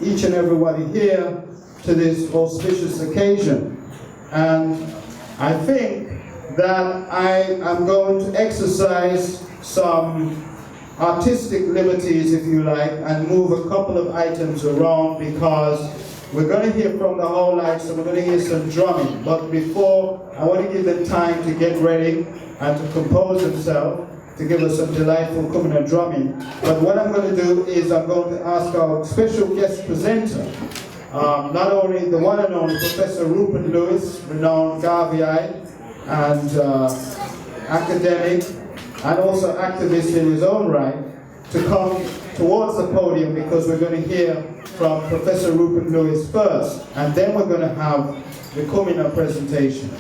each and everybody here to this auspicious occasion. And I think that I am going to exercise some artistic liberties, if you like, and move a couple of items around, because we're going to hear from the whole lights, and we're going to hear some drumming. But before, I want to give them time to get ready and to compose themselves, to give us some delightful coming and drumming. But what I'm going to do is I'm going to ask our special guest presenter, not only the one and only Professor Rupert Lewis, renowned Garveyite and academic, and also activist in his own right, to come towards the podium, because we're going to hear from Professor Rupert Lewis first, and then we're going to have the Kumina presentation.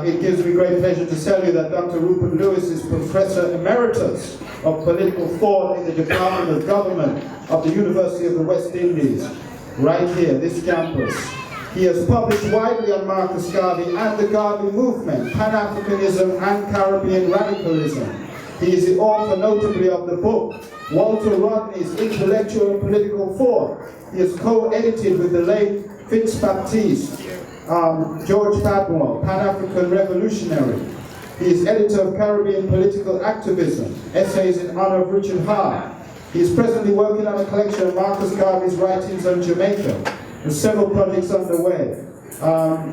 It gives me great pleasure to tell you that Dr. Rupert Lewis is Professor Emeritus of Political Thought in the Department of Government of the University of the West Indies, right here, this campus. He has published widely on Marcus Garvey and the Garvey movement, Pan-Africanism and Caribbean radicalism. He is the author, notably, of the book Walter Rodney's Intellectual and Political Thought. He has co-edited with the late Fitzbaptiste, George Padmore, Pan-African Revolutionary. He is editor of Caribbean Political Activism, Essays in Honor of Richard Hart. He is presently working on a collection of Marcus Garvey's writings on Jamaica, with several projects underway.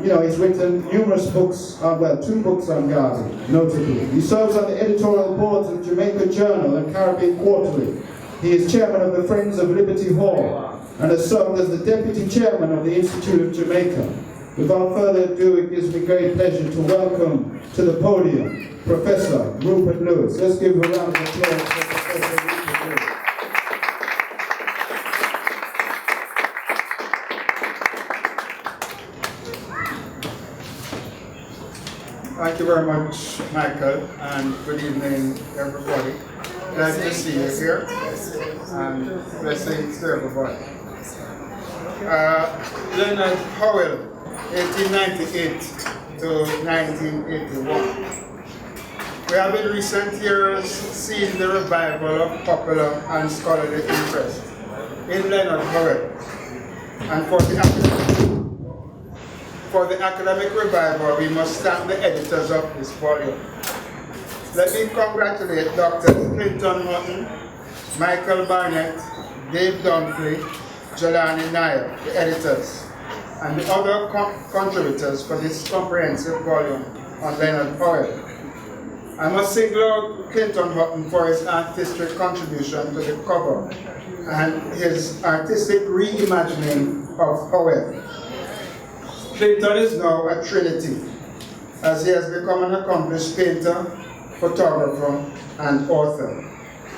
He's written numerous books, 2 books on Garvey, notably. He serves on the editorial boards of Jamaica Journal and Caribbean Quarterly. He is chairman of the Friends of Liberty Hall and has served as the deputy chairman of the Institute of Jamaica. Without further ado, it gives me great pleasure to welcome to the podium Professor Rupert Lewis. Let's give a round of applause for Professor Rupert Lewis. Thank you very much, Michael, and good evening, everybody. Glad to see you here, and blessings to everybody. Leonard Howell, 1898 to 1981. We have in recent years seen the revival of popular and scholarly interest in Leonard Howell, and for the academic revival, we must thank the editors of this volume. Let me congratulate Dr. Clinton Hutton, Michael Barnett, Dave Dunphy, Jelani Nair, the editors, and the other contributors for this comprehensive volume on Leonard Howell. I must single out Clinton Hutton for his artistic contribution to the cover and his artistic reimagining of Howell. Clinton is now a trinity, as he has become an accomplished painter, photographer, and author,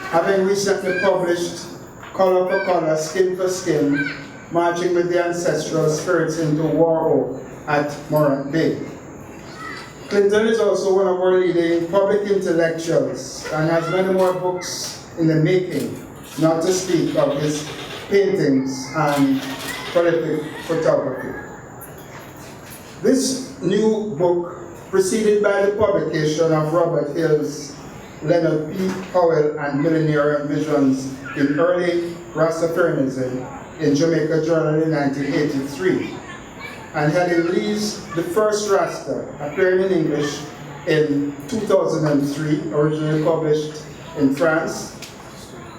having recently published Color for Color, Skin for Skin, Marching with the Ancestral Spirits into War Oak at Morant Bay. Clinton is also one of our leading public intellectuals and has many more books in the making, not to speak of his paintings and prolific photography. This new book, preceded by the publication of Robert Hill's Leonard P. Howell and Millenarian Visions in Early Rastafarianism in Jamaica Journal in 1983, and Helen Lee's The First Rasta, appearing in English in 2003, originally published in France.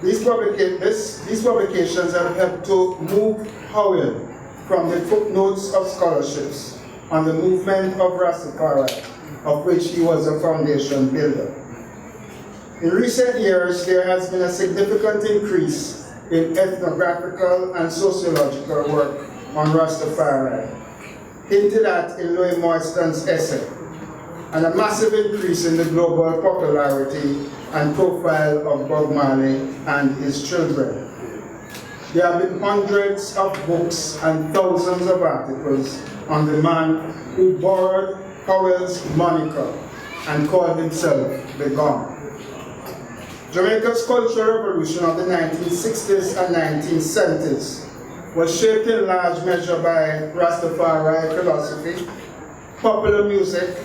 These publications have helped to move Howell from the footnotes of scholarships on the movement of Rastafari, of which he was a foundation builder. In recent years, there has been a significant increase in ethnographical and sociological work on Rastafari, hinted at in Louis Moiston's essay, and a massive increase in the global popularity and profile of Bob Marley and his children. There have been hundreds of books and thousands of articles on the man who borrowed Howell's moniker and called himself the Gun. Jamaica's cultural revolution of the 1960s and 1970s was shaped in large measure by Rastafari philosophy, popular music,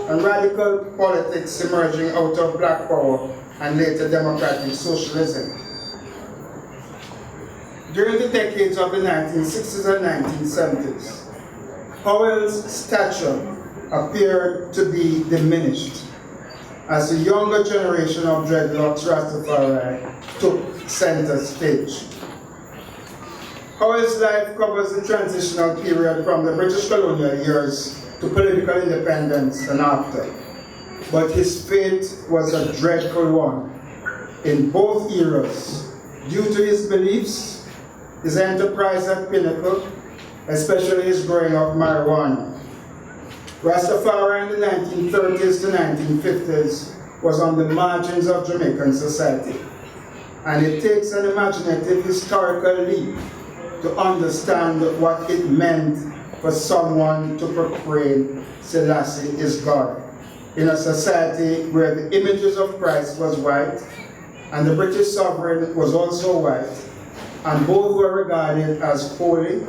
and radical politics emerging out of Black Power and later democratic socialism. During the decades of the 1960s and 1970s, Howell's stature appeared to be diminished as the younger generation of dreadlocks Rastafari took center stage. Howell's life covers the transitional period from the British colonial years to political independence and after. But his fate was a dreadful one in both eras due to his beliefs, his enterprise at Pinnacle, especially his growing of marijuana. Rastafari in the 1930s to 1950s was on the margins of Jamaican society, and it takes an imaginative historical leap to understand what it meant for someone to proclaim Selassie is God in a society where the images of Christ was white and the British sovereign was also white, and both were regarded as holy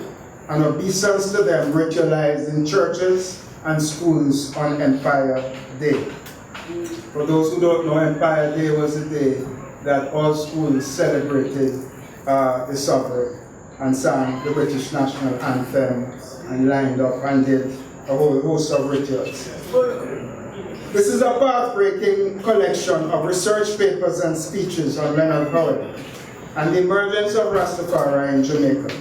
and obeisance to them ritualized in churches and schools on Empire Day. For those who don't know, Empire Day was the day that all schools celebrated the sovereign and sang the British national anthem and lined up and did a whole host of rituals. This is a path-breaking collection of research papers and speeches on Leonard Howell and the emergence of Rastafari in Jamaica.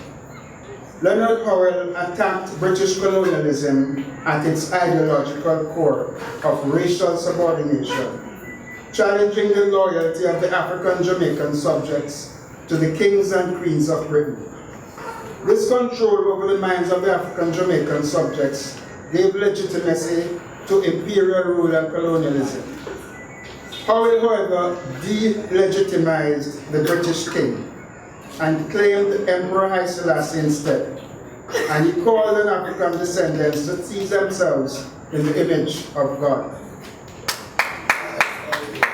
Leonard Howell attacked British colonialism at its ideological core of racial subordination, challenging the loyalty of the African Jamaican subjects to the kings and queens of Britain. This control over the minds of the African Jamaican subjects gave legitimacy to imperial rule and colonialism. Howell, however, delegitimized the British king and claimed Emperor Haile Selassie instead. And he called on African descendants to see themselves in the image of God.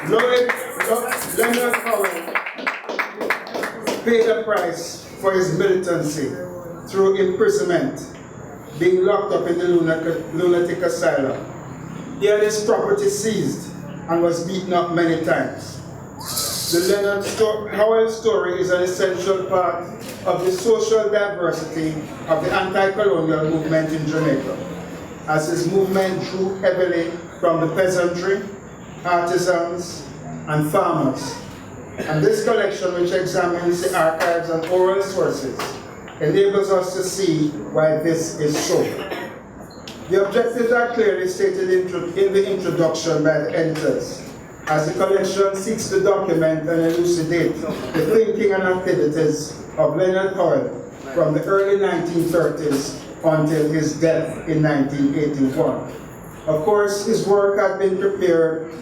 Leonard Howell paid a price for his militancy through imprisonment, being locked up in the lunatic asylum. He had his property seized and was beaten up many times. The Leonard Howell story is an essential part of the social diversity of the anti-colonial movement in Jamaica, as his movement drew heavily from the peasantry, artisans, and farmers. And this collection, which examines the archives and oral sources, enables us to see why this is so. The objectives are clearly stated in the introduction by the editors, as the collection seeks to document and elucidate the thinking and activities of Leonard Howell from the early 1930s until his death in 1981. Of course, his work had been prepared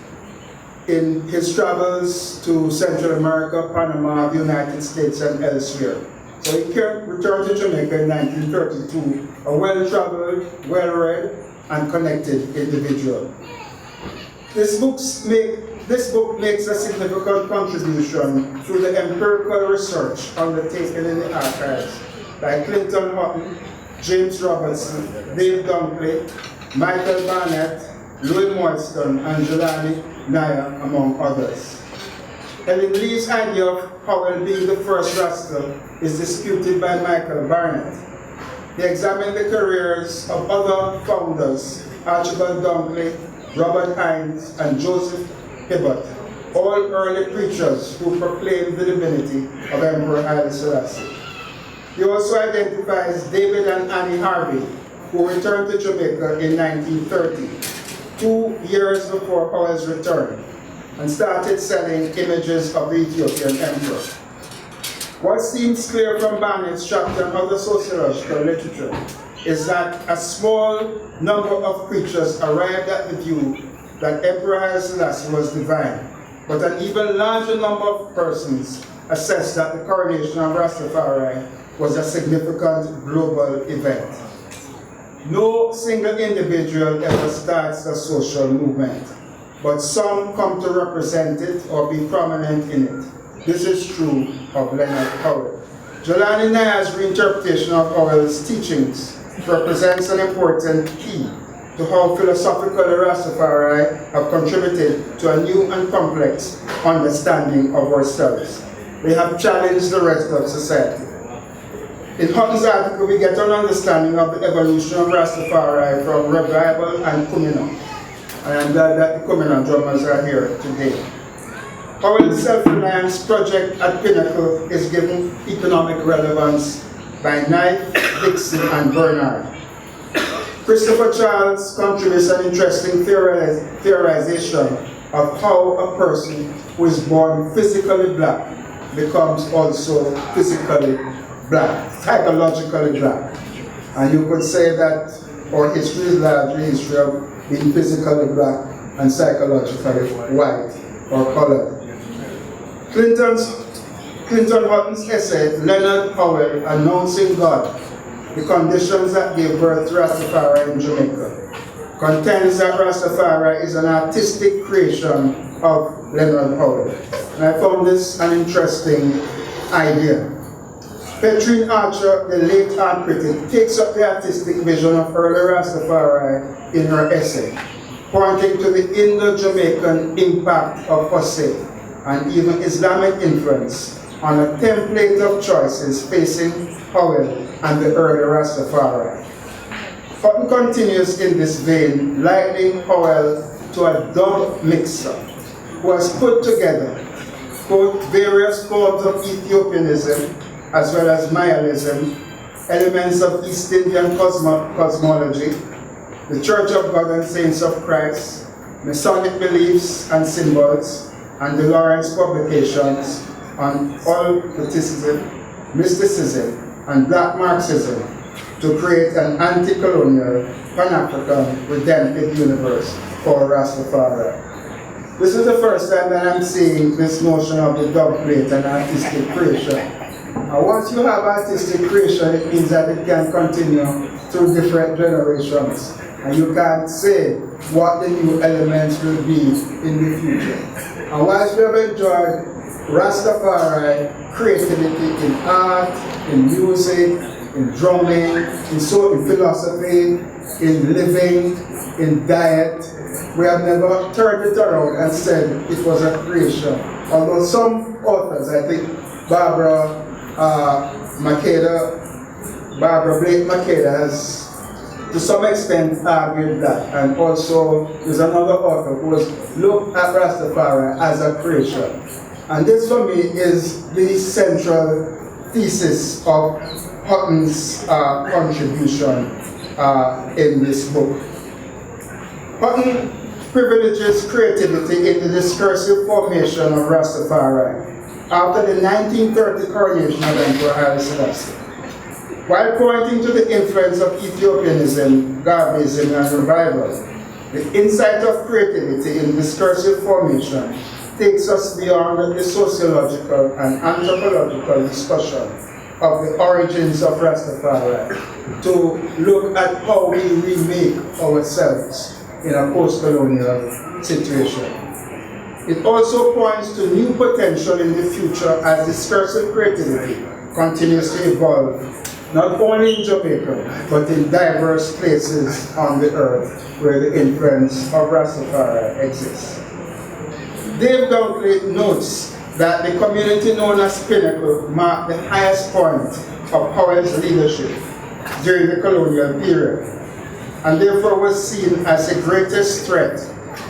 in his travels to Central America, Panama, the United States, and elsewhere. So he returned to Jamaica in 1932, a well-traveled, well-read, and connected individual. This book makes a significant contribution to the empirical research undertaken in the archives by Clinton Hutton, James Robertson, Dave Dunkley, Michael Barnett, Louis Moyston, and Jelani Naya, among others. Ellen Lee's idea of Howell being the first Rasta is disputed by Michael Barnett. He examined the careers of other founders, Archibald Dunkley, Robert Hines, and Joseph Hibbert, all early preachers who proclaimed the divinity of Emperor Haile Selassie. He also identifies David and Annie Harvey, who returned to Jamaica in 1930, 2 years before Howell's return, and started selling images of the Ethiopian emperor. What seems clear from Barnett's chapter and other sociological literature is that a small number of preachers arrived at the view that Emperor Haile Selassie was divine, but an even larger number of persons assessed that the coronation of Rastafari was a significant global event. No single individual ever starts a social movement, but some come to represent it or be prominent in it. This is true of Leonard Howell. Jelani Naya's reinterpretation of Howell's teachings represents an important key to how philosophical the Rastafari have contributed to a new and complex understanding of ourselves. They have challenged the rest of society. In Hutton's article, we get an understanding of the evolution of Rastafari from revival and Kumina. And I'm glad that the Kumina drummers are here today. Howell's self-reliance project at Pinnacle is given economic relevance by Knight, Dixon, and Bernard. Christopher Charles contributes an interesting theorization of how a person who is born physically black becomes also physically black, psychologically black. And you could say that our history is largely history of being physically black and psychologically white or colored. Clinton Hutton's essay, Leonard, Howell, Announcing God, the conditions that gave birth to Rastafari in Jamaica, contends that Rastafari is an artistic creation of Leonard Howell. And I found this an interesting idea. Petrine Archer, the late art critic, takes up the artistic vision of early Rastafari in her essay, pointing to the Indo-Jamaican impact of Hussein and even Islamic influence on a template of choices facing Howell and the early Rastafari. Hutton continues in this vein, likening Howell to a dub mixer who has put together both various forms of Ethiopianism as well as Mayaism, elements of East Indian cosmology, the Church of God and Saints of Christ, Masonic beliefs and symbols, and the Lawrence publications on occultism, mysticism, and black Marxism to create an anti-colonial, pan-African, redemptive universe for Rastafari. This is the first time that I'm seeing this notion of the dub plate and artistic creation. And once you have artistic creation, it means that it can continue through different generations. And you can't say what the new elements will be in the future. And whilst we have enjoyed Rastafari creativity in art, in music, in drumming, in philosophy, in living, in diet, we have never turned it around and said it was a creation. Although some authors, I think Barbara Blake Makeda has to some extent argued that, and also there's another author who has looked at Rastafari as a creation. And this for me is the central thesis of Hutton's contribution in this book. Hutton privileges creativity in the discursive formation of Rastafari after the 1930 coronation of Emperor Haile Selassie. While pointing to the influence of Ethiopianism, Garveyism, and revival, the insight of creativity in discursive formation takes us beyond the sociological and anthropological discussion of the origins of Rastafari to look at how we remake ourselves in a post-colonial situation. It also points to new potential in the future as discursive creativity continues to evolve, not only in Jamaica, but in diverse places on the earth where the influence of Rastafari exists. Dave Dunkley notes that the community known as Pinnacle marked the highest point of Howell's leadership during the colonial period, and therefore was seen as the greatest threat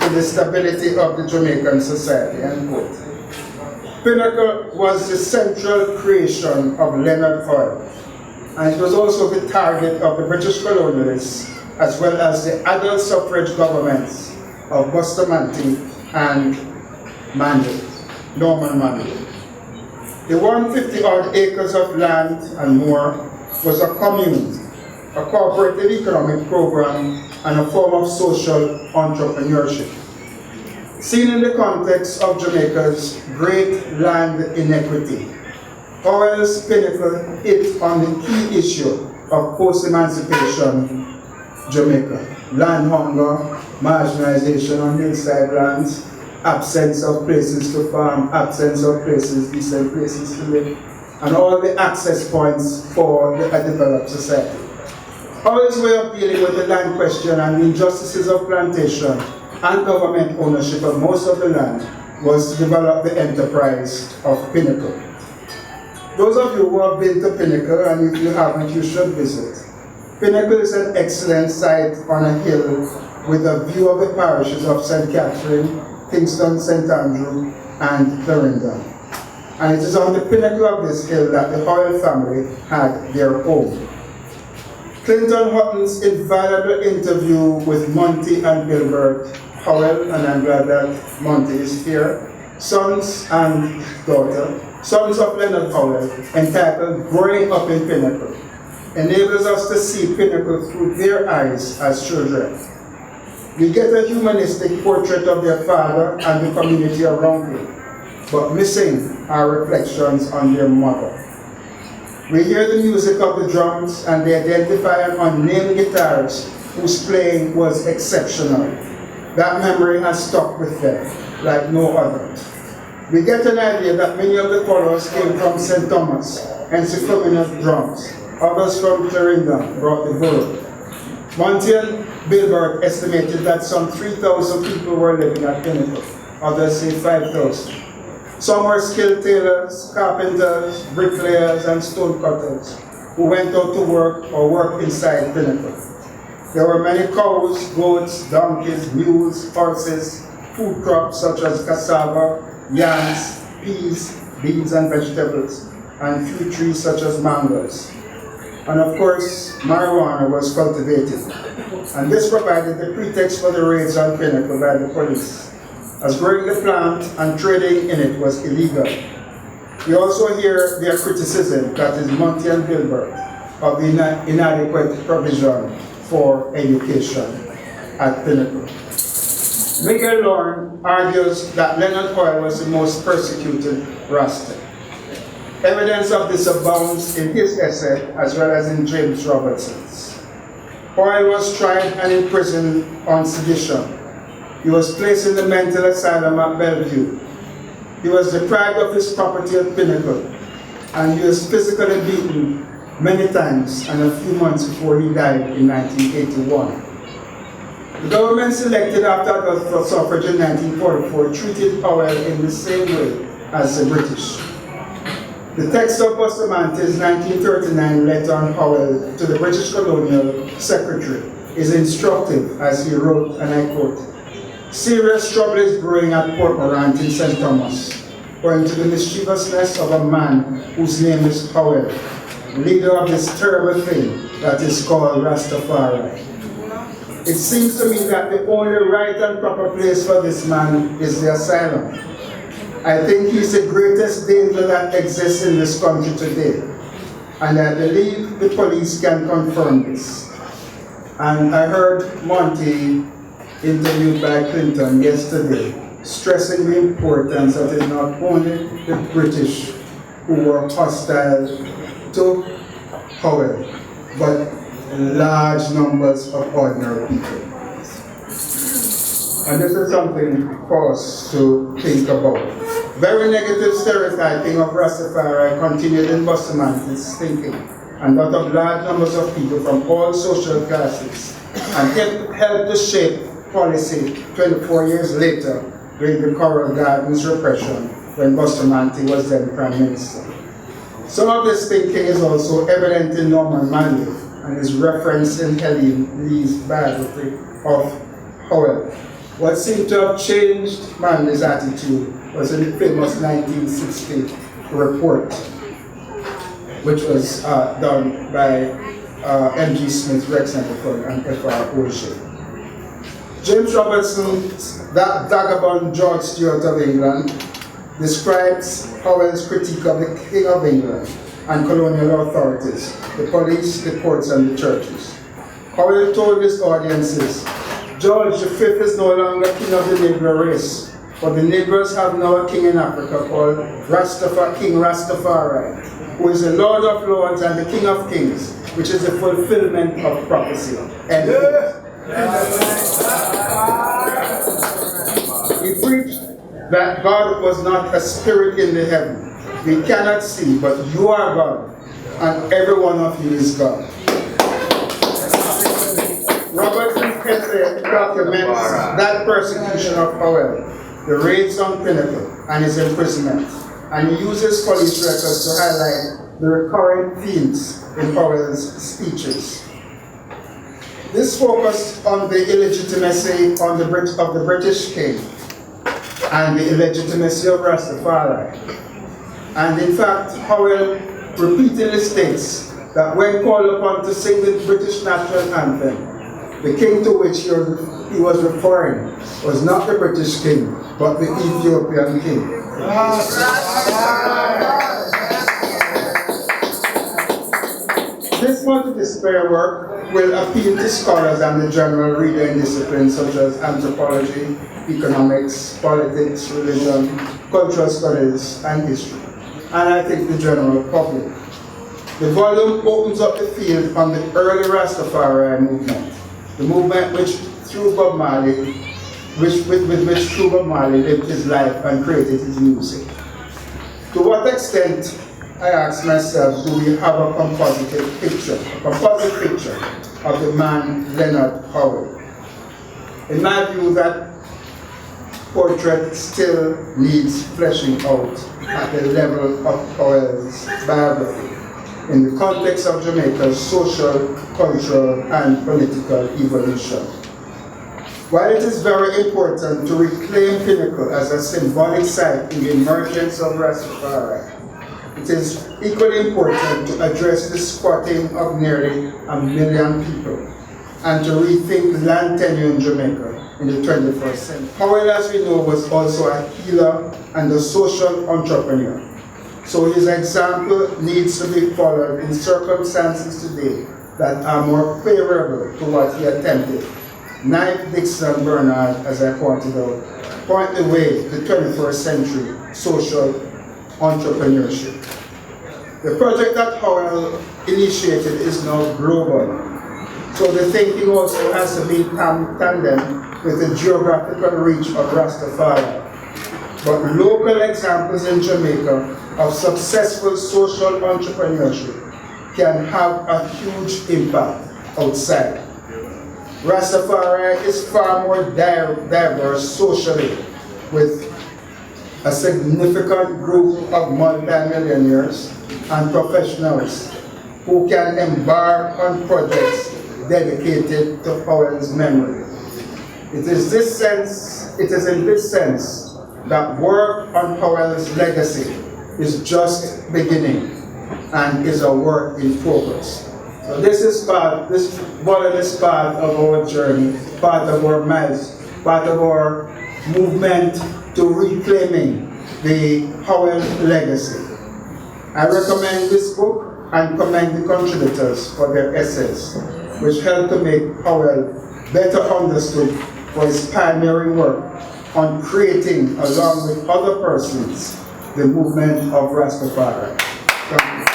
to the stability of the Jamaican society, end quote. Pinnacle was the central creation of Leonard Howell, and it was also the target of the British colonialists, as well as the adult suffrage governments of Bustamante and Norman Mandel. The 150-odd acres of land and more was a commune, a cooperative economic program, and a form of social entrepreneurship. Seen in the context of Jamaica's great land inequity, Howell's Pinnacle hit on the key issue of post-emancipation Jamaica: land hunger, marginalization on hillside lands, absence of places to farm, absence of places, decent places to live, and all the access points for a developed society. Howell's way of dealing with the land question and the injustices of plantation and government ownership of most of the land was to develop the enterprise of Pinnacle. Those of you who have been to Pinnacle, and if you haven't, you should visit. Pinnacle is an excellent site on a hill with a view of the parishes of St. Catherine, Kingston, St. Andrew, and Clarendon. And it is on the pinnacle of this hill that the Howell family had their home. Clinton Hutton's invaluable interview with Monty and Gilbert Howell, and I'm glad that Monty is here, sons and daughter, sons of Leonard Howell, entitled Growing Up in Pinnacle, enables us to see Pinnacle through their eyes as children. We get a humanistic portrait of their father and the community around him, but missing are reflections on their mother. We hear the music of the drums and they identify an unnamed guitarist whose playing was exceptional. That memory has stuck with them like no other. We get an idea that many of the colors came from St. Thomas, hence the coming of drums. Others from Clarendon brought the borough. Monty and Gilbert estimated that some 3,000 people were living at Pinnacle. Others say 5,000. Some were skilled tailors, carpenters, bricklayers, and stonecutters who went out to work or worked inside Pinnacle. There were many cows, goats, donkeys, mules, horses, food crops such as cassava, yams, peas, beans, and vegetables, and few trees such as mangoes. And of course, marijuana was cultivated. And this provided the pretext for the raids on Pinnacle by the police, as growing the plant and trading in it was illegal. We also hear their criticism, that is Monty and Gilbert, of the inadequate provision for education at Pinnacle. Miguel Lorne argues that Leonard Howell was the most persecuted Rasta. Evidence of this abounds in his essay as well as in James Robertson's. Howell was tried and imprisoned on sedition. He was placed in the mental asylum at Bellevue. He was deprived of his property at Pinnacle, and he was physically beaten many times and a few months before he died in 1981. The government selected after the suffrage in 1944 treated Howell in the same way as the British. The text of Bustamante's 1939 letter on Howell to the British colonial secretary is instructive as he wrote, and I quote, "Serious trouble is brewing at Port Morant in St. Thomas, owing to the mischievousness of a man whose name is Howell, leader of this terrible thing that is called Rastafari. It seems to me that the only right and proper place for this man is the asylum. I think he's the greatest danger that exists in this country today, and I believe the police can confirm this." And I heard Monty interviewed by Clinton yesterday, stressing the importance that it's not only the British who were hostile to Howell, but large numbers of ordinary people. And this is something for us to think about. Very negative stereotyping of Rastafari continued in Bustamante's thinking, and that of large numbers of people from all social classes, and helped to shape policy 24 years later during the Coral Gardens repression when Bustamante was then Prime Minister. Some of this thinking is also evident in Norman Manley and is referenced in Helen Lee's biography of Howell. What seemed to have changed Manley's attitude was in the famous 1960 report, which was done by M.G. Smith, Rex Centerford, and F.R. O'Shea. James Robertson, that vagabond George Stuart of England, describes Howell's critique of the King of England and colonial authorities, the police, the courts, and the churches. Howell told his audiences, "George V is no longer king of the Negro race, but the Negroes have now a king in Africa called King Rastafari, who is the Lord of Lords and the King of Kings, which is the fulfillment of prophecy." And he preached that God was not a spirit in the heaven. We cannot see, but you are God, and every one of you is God. Robertson's essay documents that persecution of Howell, the raids on Pinnacle, and his imprisonment. and he uses police records to highlight the recurrent themes in Howell's speeches. This focused on the illegitimacy of the British king and the illegitimacy of Rastafari. And in fact, Howell repeatedly states that when called upon to sing the British national anthem, the king to which he was referring was not the British king, but the Ethiopian king. This multidisciplinary work will appeal to scholars and the general reader in disciplines such as anthropology, economics, politics, religion, cultural studies, and history, and I think the general public. The volume opens up the field on the early Rastafari movement, the movement with which Bob Marley lived his life and created his music. To what extent, I ask myself, do we have a composite picture of the man Leonard Howell? In my view, that portrait still needs fleshing out at the level of Howell's biography in the context of Jamaica's social, cultural, and political evolution. While it is very important to reclaim Pinnacle as a symbolic site in the emergence of Rastafari, it is equally important to address the squatting of nearly 1 million people and to rethink land tenure in Jamaica in the 21st century. Howell, as we know, was also a healer and a social entrepreneur. So his example needs to be followed in circumstances today that are more favorable to what he attempted. Knight, Dixon, Bernard, as I pointed out, point the way to 21st century social entrepreneurship. The project that Howell initiated is now global. So the thinking also has to be tandem with the geographical reach of Rastafari. But local examples in Jamaica of successful social entrepreneurship can have a huge impact outside. Rastafari is far more diverse socially, with a significant group of multi-millionaires and professionals who can embark on projects dedicated to Howell's memory. It is in this sense that work on Howell's legacy is just beginning and is a work in progress. So this volume is part of our journey, part of our movement to reclaiming the Howell legacy. I recommend this book and commend the contributors for their essays, which help to make Howell better understood for his pioneering work on creating, along with other persons, the movement of Rastafari. Thank you.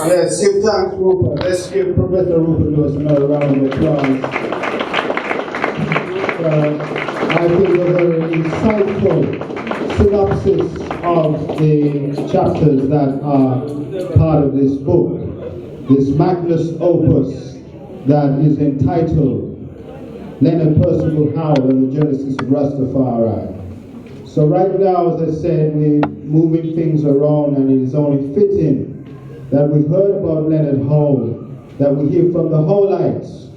Yes, give thanks, Rupert. Let's give Professor Rupert Lewis another round of applause. I think a very insightful synopsis of the chapters that are part of this book, this magnus opus that is entitled Leonard Percival Howell and the Genesis of Rastafari. So right now, as I said, we're moving things around, and it is only fitting that we've heard about Leonard Howell, that we hear from the Howellites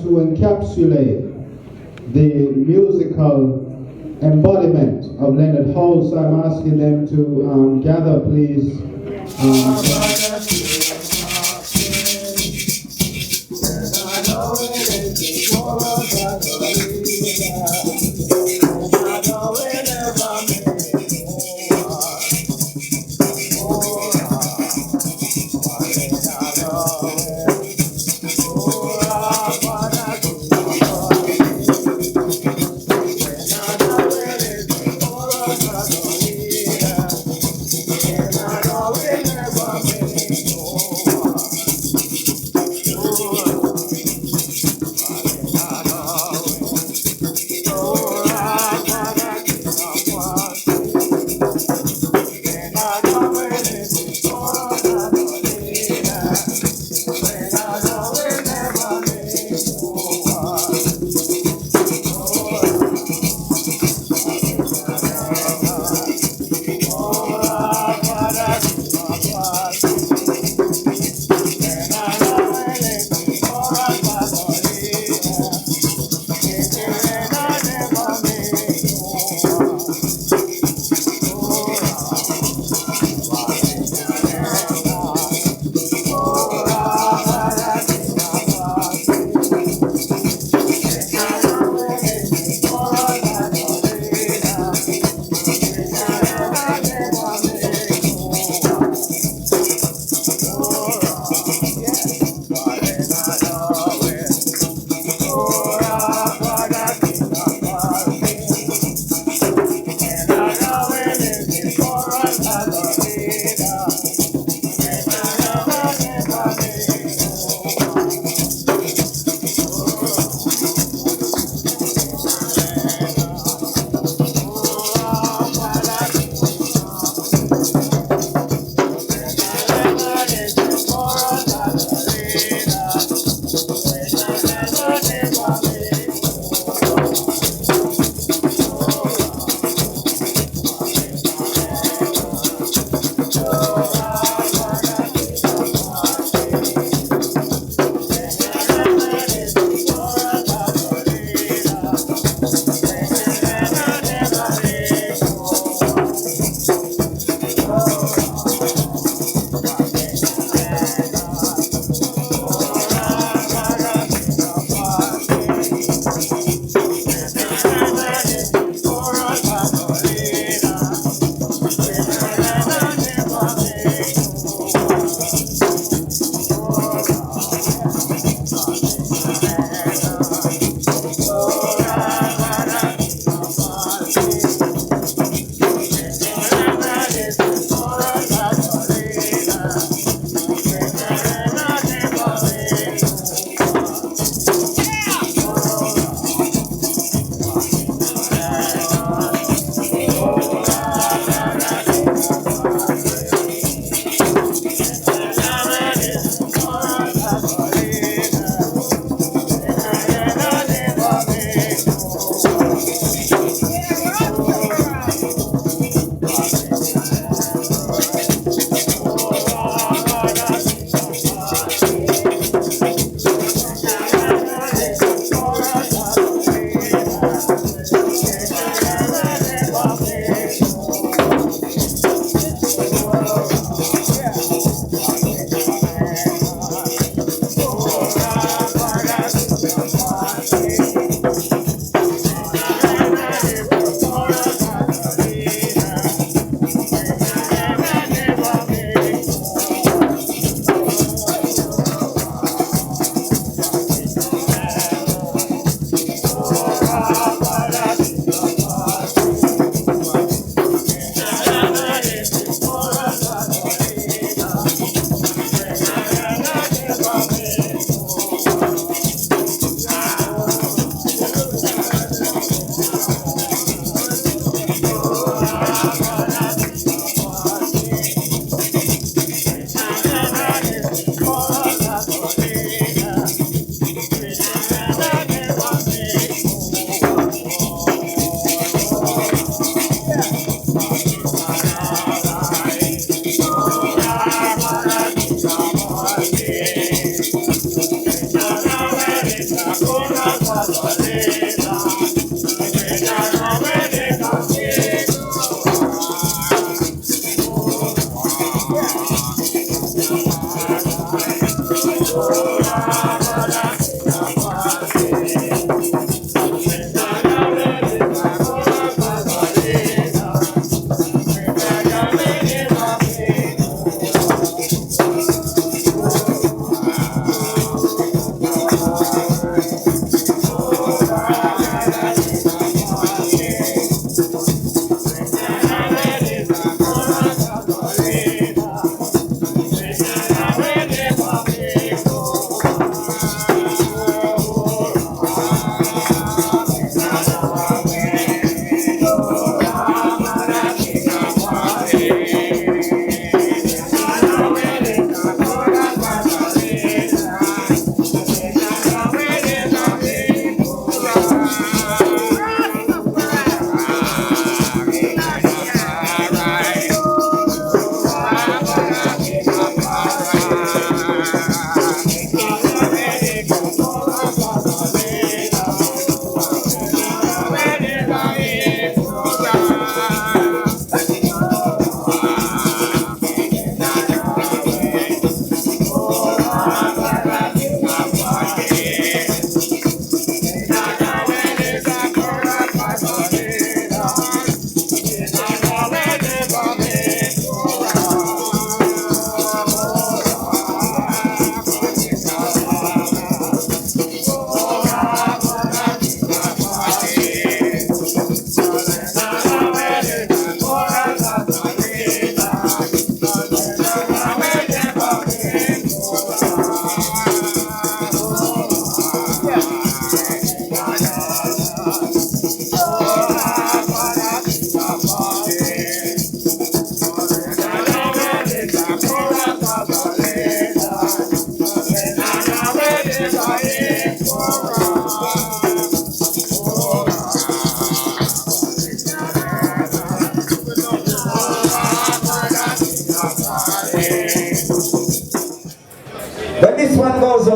who encapsulate the musical embodiment of Leonard Howell. So I'm asking them to gather, please.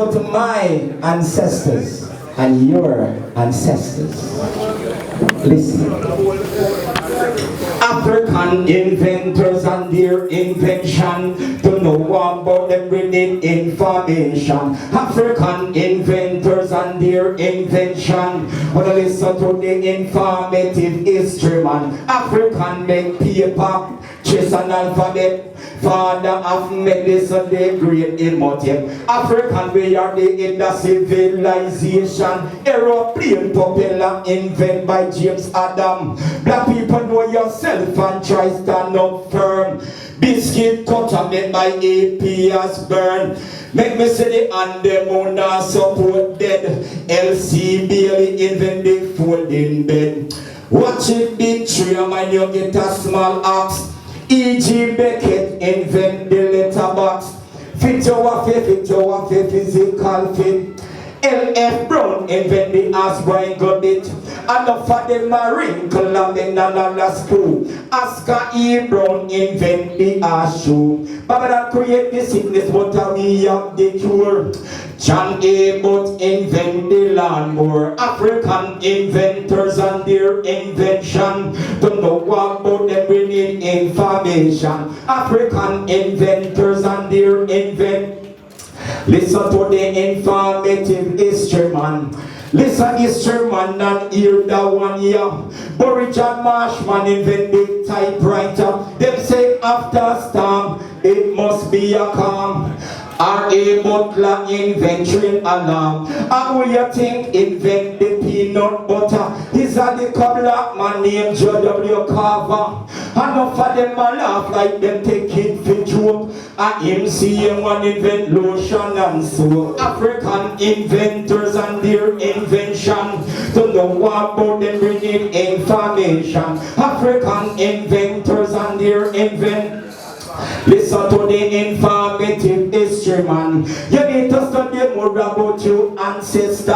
out to my ancestors and your ancestors. Listen. African inventors and their invention. To know about them we need information. African inventors and their invention. When I listen to the informative history man. African make paper, chess and alphabet. Father of medicine, the great emotive. African we are the civilization. Aeroplane propeller invented by James Adam. Black people know yourself and try stand up firm. Biscuit cutter made by APS burn. Make me say the and the moon are support dead. LC Bailey invent the folding bed. Watch it big tree and you get a small axe. E.G. Beckett invent the letterbox. Fit your physical fit. L.F. Brown invent the Asbright Gobbit. Enough of them a wrinkle and then another school. Oscar E. Brown invent the shoe. Babylon create the sickness, but we have the cure. John A. Booth invent the lawnmower. African inventors and their invention. To know about them we need information. African inventors and their invention. Listen to the informative history man. Listen history man and hear that one here. Burridge and Marshman invent the typewriter. Them say after storm it must be a calm. R.A. Butler invent train alarm. And who you think invent the peanut butter? He's a the black man named J.W. Carver. Enough of them a laugh like them take it for joke. And him see him one invent lotion and soap. African inventors and their invention. To know about them we need information. African inventors and their invention. Listen to the informative history man. You need to study more about your ancestor.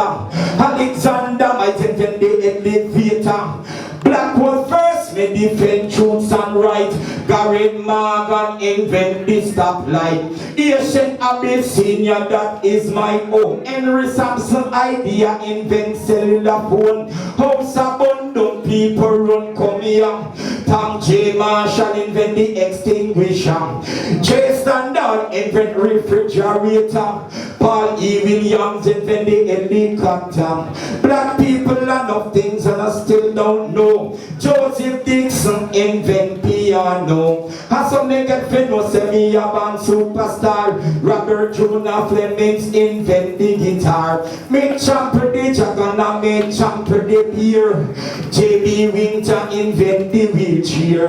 Alexander might invent the elevator. Black was first made defend truths and right. Garrett Morgan invent the stoplight. Ancient Abyssinia, that is my own. Henry Sampson idea invent cellular phone. House abundant people run come here. Tom J. Marshall invent the extinguisher. J. Standard invent refrigerator. Paul E. Williams invent the helicopter. Black people learn of things and I still don't know. Joseph Dixon invent piano. And some nigga finno say me a band superstar. Robert Jonah Flemings invent the guitar. Me champer the jagana, me champer the beer. J.B. Winter invent the wheelchair.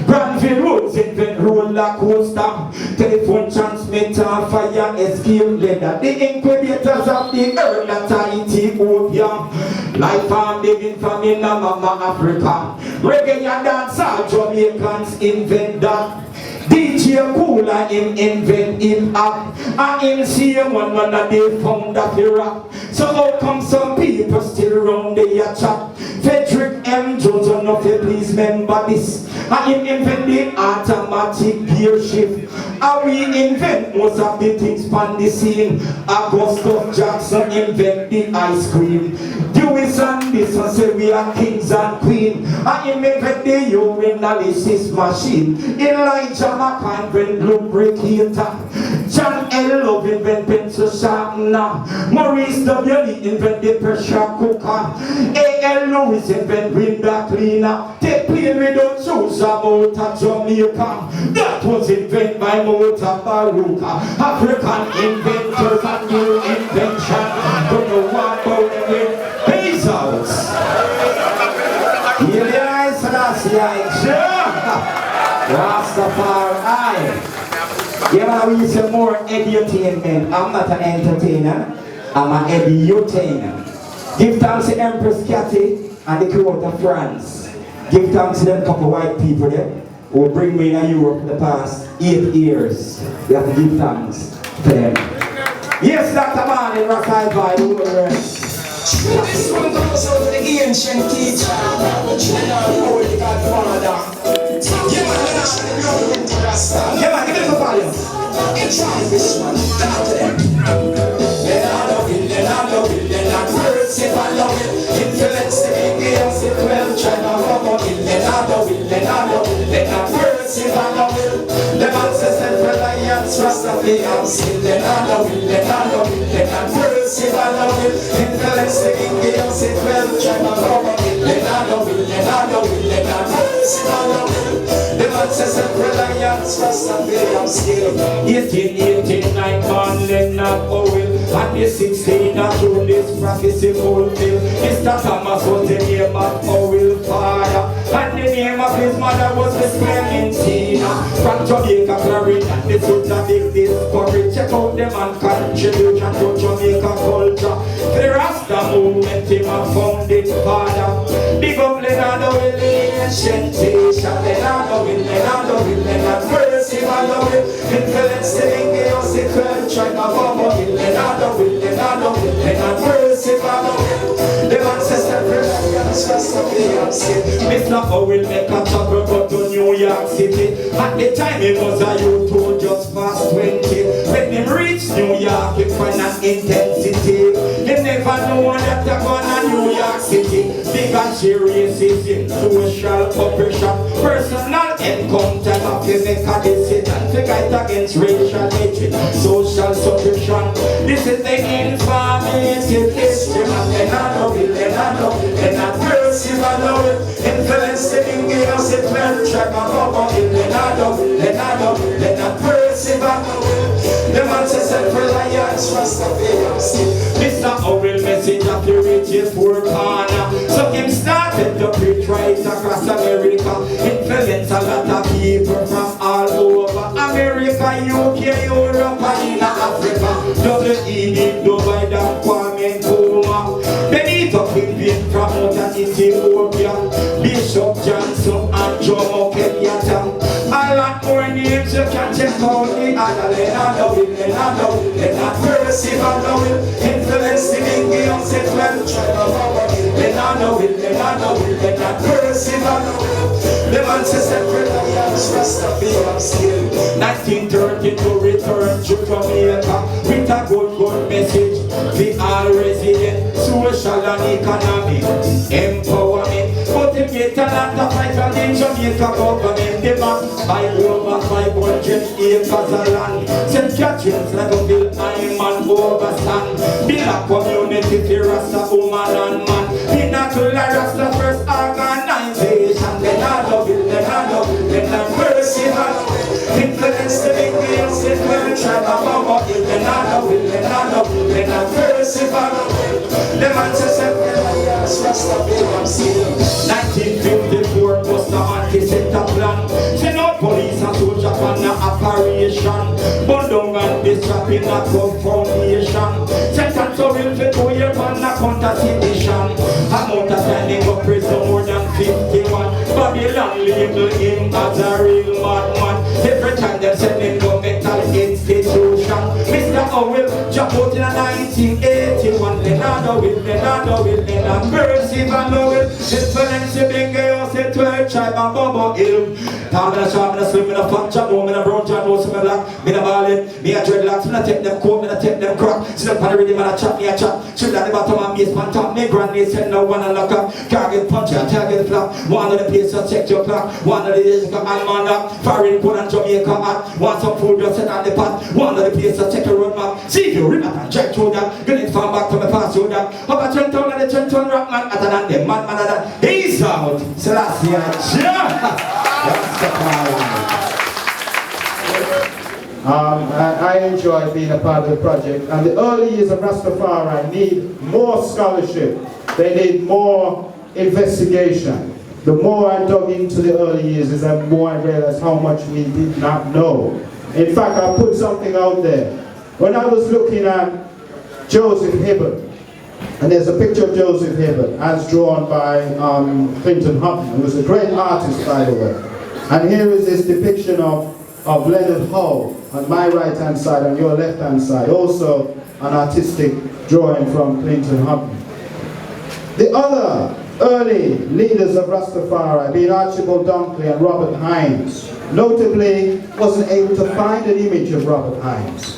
Granville Woods invent roller coaster. Telephone transmitter, fire escape leather. The incubators of the earth that are Ethiopia. Life and living from in Mama Africa. Reggae and dancehall Jamaicans invent that. DJ Cooler him invent hip hop. And him see him one of they found that rap. So how come some people still run the chat? Frederick M. Jones on of you please remember this. And him invent the automatic gear shift. And we invent most of the things on the scene. Augustus Jackson invent the ice cream. Dewis and this one say we are kings and queen. And him invent the urinalysis machine. Elijah McCann invent lubricator. John L. Love invent pencil sharpener. Maurice W. Lee invent the pressure cooker. A.L. Lewis invent window cleaner. They plane without shoes about a Jamaica. That was invented by Motor Baruka. African inventors and new invention. Don't know what about them with Bezos. Yes, that's Rastafari. Yeah, man, we say more edutainment. I'm not an entertainer. I'm an edutainer. Give thanks to Empress Cathy and the crew out of France. Give thanks to them couple white people there who bring me in Europe the past 8 years. We have to give thanks to them. Yes, Dr. Man in Rastafari, who will rest. This one goes out to the ancient teacher, Howell, the Godfather. Yeah, man, give it a volume. Enjoy this one, talk to them. Leonard will, Leonard Percival will. The man says self-reliance, Rastafari still. Leonard will, Leonard Percival will. Influence the Indians in 12 tribal government. Leonard will, Leonard Percival will. The man says self-reliance, Rastafari still. 1889 born Leonard Howell. And the 16th of June this prophecy fulfilled. Mr. Thomas was the name of Howell father. And the name of his mother was Miss Clementina. From Jamaica, Florida, this is a big discovery. Check out the man contribution to Jamaica culture. The Rasta movement, him a founding father. Big up Leonard Howell, the ancient nation. Leonard Percival will influence the Indians, the 12 tribe of Leonard Percival will. The man says self-reliance, Rastafari still. Mr. Howell make a travel go to New York City. At the time he was a youth who just past 20. When him reach New York, he find an intensity. He never know that they're going to New York City. Big and serious racism, social oppression, personal encounter of the make a decision to fight against racial hatred, social suppression. This is the informative history of Leonard Percival will influence the Indians in 12 tribal government. Leonard Percival will. The man says self-reliance, Rastafari still. Mr. Howell message of the richest poor corner. So him started to preach right across America. Influence a lot of people from all over America, UK, Europe, and in Africa. W.E.D. Dubai, that Kwame Nkrumah. Benito Kingpin promoter Ethiopia. Bishop Johnson and Jomo Kenyatta. A lot more names you can check out the other. Leonard Percival will influence the Indians in 12 tribal government. Leonard Percival will. The man says self-reliance, Rastafari still. 1932 return to Jamaica with a good message. The all resident, social and economic empowerment. But the get a lot of fight on the Jamaica government. They must buy over 500 acres of land. St. Catherine's like a bill, I'm an overstand. Build a community for Rasta woman and man. Pinnacle Rasta first organization. Leonard Percival influence the Indians in 12 tribal of Leonard Percival. The man says self-reliance, Rastafari still. 1954 was the anti-sector plan. Send out police and soldier on the operation. Bundong and disrupting a good foundation. Sentence to will for 2 years on a counter-sedition. Amount of time in prison more than 51. Babylon label him as a real madman. Every time they send him to mental institution. Mr. Howell jump out in 1981. Leonard Percival will influence the Bengaos in 12 tribe and Bobo Hill. I'm gonna swim in a fat job, I'm gonna brown job, I'm gonna black, me a ballin', me a dreadlocks, me a take them coat, me a take them crack. Sit up on the rhythm and I chop, me a chop. Shoot at the bottom and base pan top. Me granny said no one and lock up. Target punch and target flap. One of the place to check your clock. One of the days you come and man up. Foreign put and Jamaica hat. Want some food just set on the pot. One of the place to check your road map. See if you rip up and check through that. Get it from back to me pass through that. Up a 10 ton and the 10 ton rock man. Other than them man that. He's out. Selassie and I enjoy being a part of the project, and the early years of Rastafari need more scholarship. They need more investigation. The more I dug into the early years, is the more I realized how much we did not know. In fact, I put something out there. When I was looking at Joseph Hibbert, and there's a picture of Joseph Hibbert as drawn by Clinton Hutton, who was a great artist, by the way. And here is this depiction of Leonard Howell on my right-hand side, on your left-hand side. Also an artistic drawing from Clinton Hutton. The other early leaders of Rastafari, being Archibald Dunkley and Robert Hines, notably wasn't able to find an image of Robert Hines.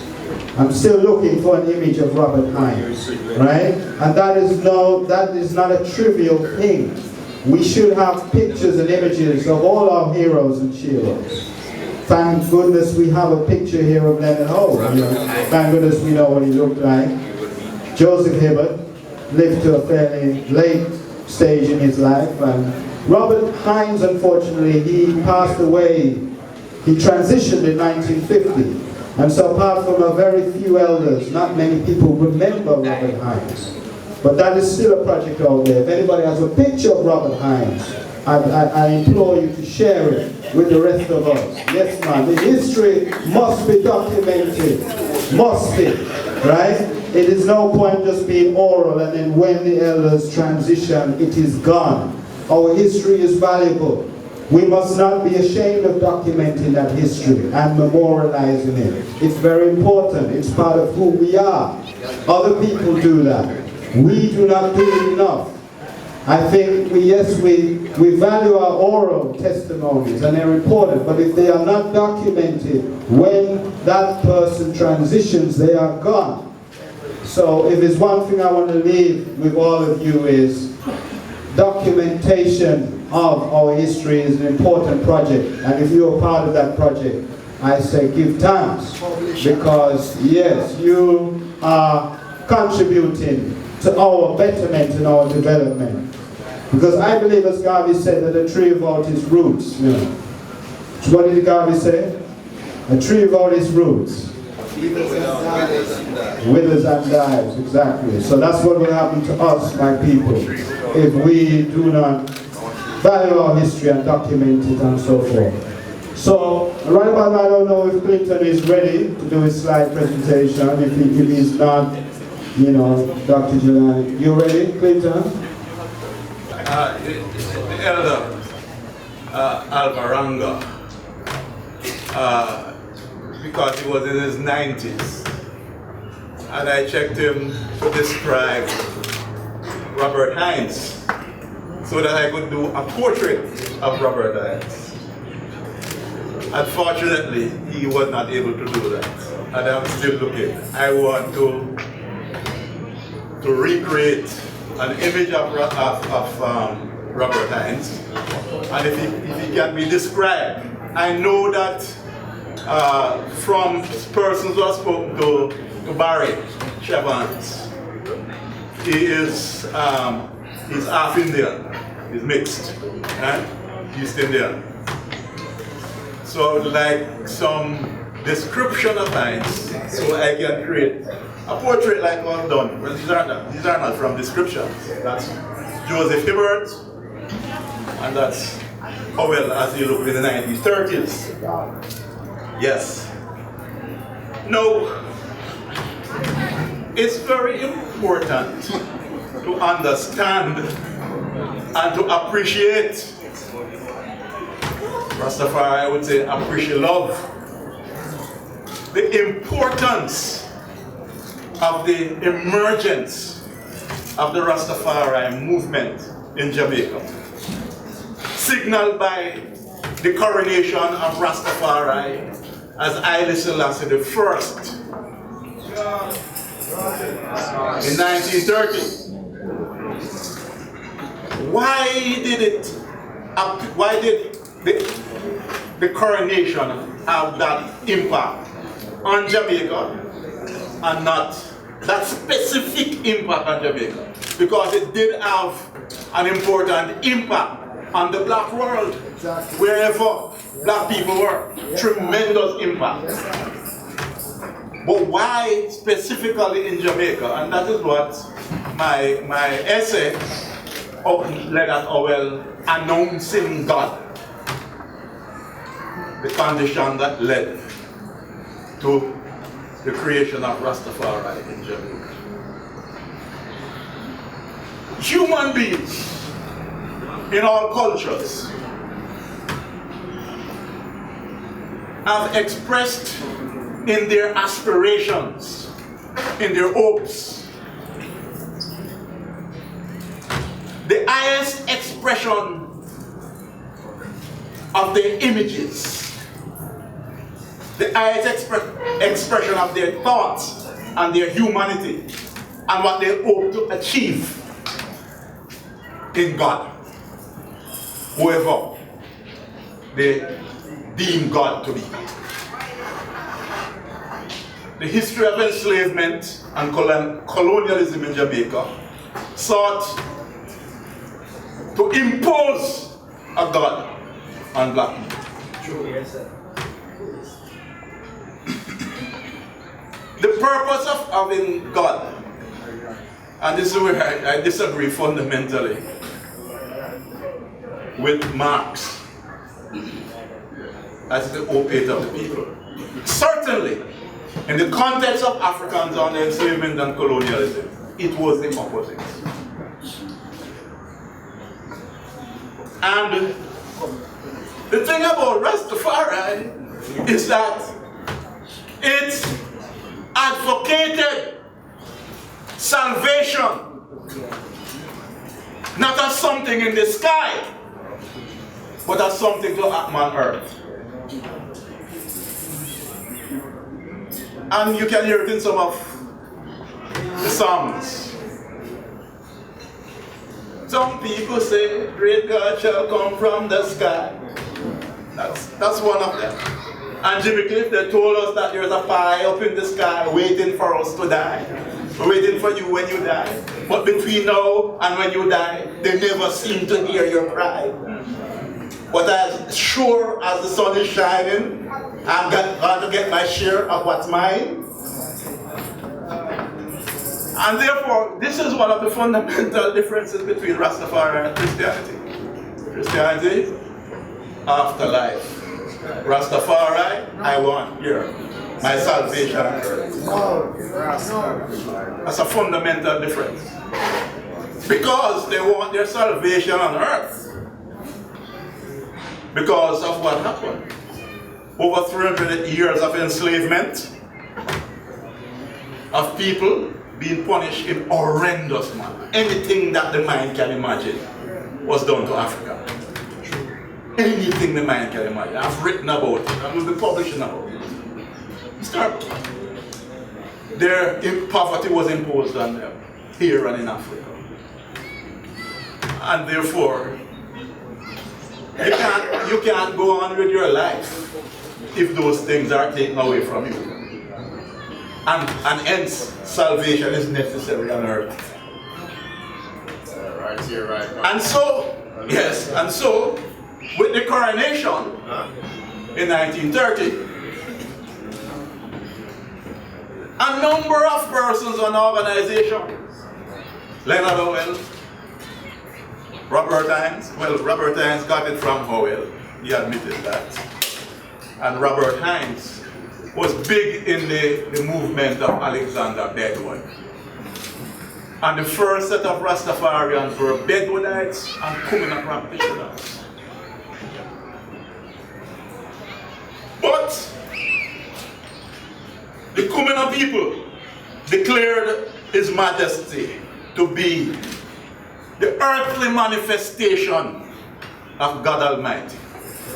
I'm still looking for an image of Robert Hines, right? And that is not a trivial thing. we should have pictures and images of all our heroes and heroes. Thank goodness we have a picture here of Leonard Howell. Thank goodness we know what he looked like. Joseph Hibbert lived to a fairly late stage in his life. And Robert Hines, unfortunately, he passed away. He transitioned in 1950. And so apart from a very few elders, not many people remember Robert Hines. But that is still a project out there. If anybody has a picture of Robert Hines, I implore you to share it with the rest of us. Yes, man. The history must be documented. Must be. Right? It is no point just being oral and then when the elders transition, it is gone. Our history is valuable. We must not be ashamed of documenting that history and memorializing it. It's very important. It's part of who we are. Other people do that. We do not do it enough. I think we value our oral testimonies and they're important, but if they are not documented, when that person transitions, they are gone. So if there's one thing I want to leave with all of you is documentation of our history is an important project, and if you're a part of that project, I say give thanks, because yes, you are contributing to our betterment and our development. Because I believe, as Garvey said, that a tree without its roots, you know. What did Garvey say? A tree without its roots withers and dies, exactly. So that's what will happen to us, my people, if we do not value our history and document it and so forth. So, right about now, I don't know if Clinton is ready to do his slide presentation. If he's not, you know, Dr. Jelani. You ready, Clinton? The elder Alvaranga, because he was in his 90s, and I checked him to describe Robert Hines so that I could do a portrait of Robert Hines. Unfortunately, he was not able to do that, and I'm still looking. I want to recreate an image of Robert Hines, and if he can be described. I know that from persons who have spoken to Barry Chevans, he's half Indian, he's mixed, East Indian. So I would like some description of Hines so I can create a portrait like I've done. Well, these are not from descriptions. That's Joseph Hibbert, and that's Howell as he looked in the 1930s. Yes. No, it's very important to understand and to appreciate. Rastafari, I would say, appreciate love. The importance of the emergence of the Rastafari movement in Jamaica, signaled by the coronation of Rastafari as Haile Selassie I in 1930. Why did the coronation have that impact on Jamaica and not that specific impact on Jamaica? Because it did have an important impact on the black world, wherever black people were. Tremendous impact. But why specifically in Jamaica? And that is what my essay of Leonard Howell, Announcing God, the condition that led to the creation of Rastafari in Jamaica. Human beings in all cultures have expressed in their aspirations, in their hopes, the highest expression of their images, the highest expression of their thoughts and their humanity and what they hope to achieve in God. whoever they deem God to be. The history of enslavement and colonialism in Jamaica sought to impose a God on black people. The purpose of having God, and this is where I disagree fundamentally with Marx as the opiate of the people. Certainly, in the context of Africans under enslavement and colonialism, it was the opposite. And the thing about Rastafari is that it advocated salvation not as something in the sky, but as something to happen on earth. And you can hear it in some of the songs. Some people say, great God shall come from the sky. That's one of them. And Jimmy Cliff, they told us that there's a pie up in the sky waiting for us to die. Waiting for you when you die. But between now and when you die, they never seem to hear your cry. But as sure as the sun is shining, I'm going to get my share of what's mine. And therefore, this is one of the fundamental differences between Rastafari and Christianity. Christianity, afterlife. Rastafari, I want here. My salvation on earth. That's a fundamental difference. Because they want their salvation on earth. Because of what happened. Over 300 years of enslavement of people being punished in horrendous manner. Anything that the mind can imagine was done to Africa. Anything the mind can imagine. I've written about it. I will be publishing about it. Start. Their poverty was imposed on them here and in Africa. And therefore, you can't go on with your life if those things are taken away from you. And hence, salvation is necessary on earth. Right here, right now. And so, yes, and so, with the coronation in 1930, a number of persons and organizations, Leonard Howell, Robert Hines, well, Robert Hines got it from Howell, he admitted that. And Robert Hines was big in the movement of Alexander Bedouin. And the first set of Rastafarians were Bedouinites and Kumina practitioners. But the Kumina people declared His Majesty to be the earthly manifestation of God Almighty.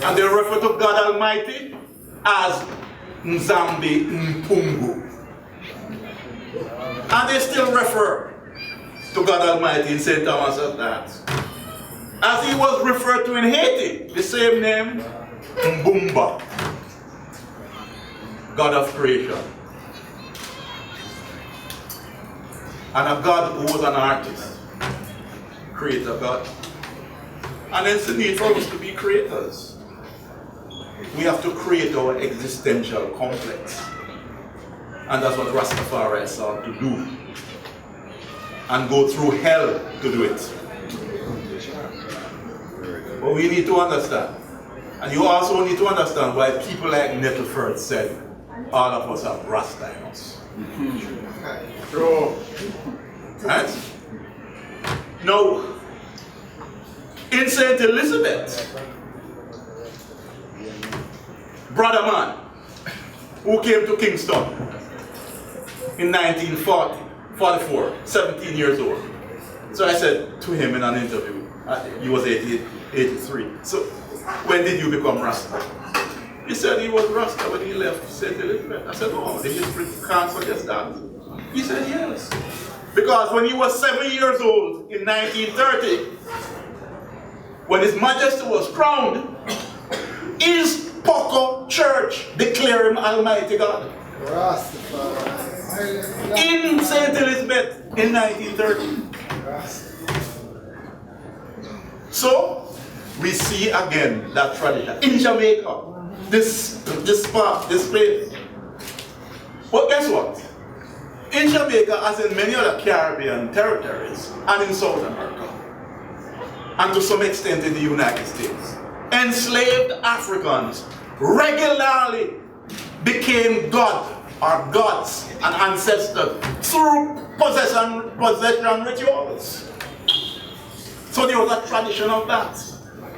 And they refer to God Almighty as Nzambi Mpungu. And they still refer to God Almighty in St. Thomas as that. As he was referred to in Haiti, the same name, Mbumba, God of creation. And a God who was an artist, creator God. And it's the need for us to be creators. We have to create our existential complex. And that's what Rastafari sought to do. And go through hell to do it. But we need to understand. And you also need to understand why people like Nettleford said, all of us have Rasta in us. True. Right? Now, in St. Elizabeth, brother man who came to Kingston in 1944, 17 years old. So I said to him in an interview, he was 83. So when did you become Rasta? He said he was Rasta when he left St. Elizabeth. I said, no, the history can't suggest that. He said yes. Because when he was 7 years old in 1930, when His Majesty was crowned, his Poco Church declared him Almighty God. Rastafari. In St. Elizabeth in 1930. So, we see again that tradition. In Jamaica, this spot, this place. But guess what? In Jamaica, as in many other Caribbean territories, and in South America, and to some extent in the United States, enslaved Africans regularly became God or gods and ancestors through possession rituals. So there was a tradition of that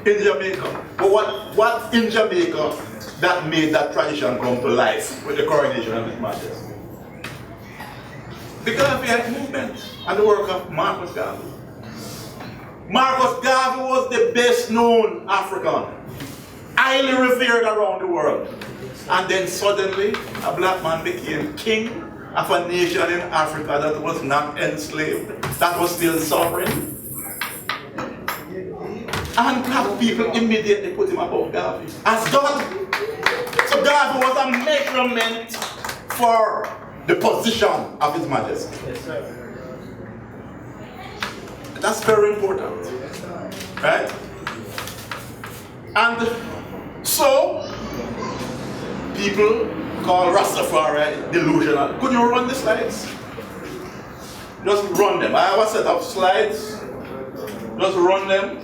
in Jamaica. But what in Jamaica that made that tradition come to life with the coronation of His Majesty? The Garveyite movement and the work of Marcus Garvey. Marcus Garvey was the best known African, highly revered around the world. And then suddenly, a black man became king of a nation in Africa that was not enslaved, that was still sovereign. And black people immediately put him above Garvey as God. So Garvey was a measurement for the position of His Majesty. That's very important, right? And so, people call Rastafari delusional. Could you run the slides? Just run them. I have a set of slides. Just run them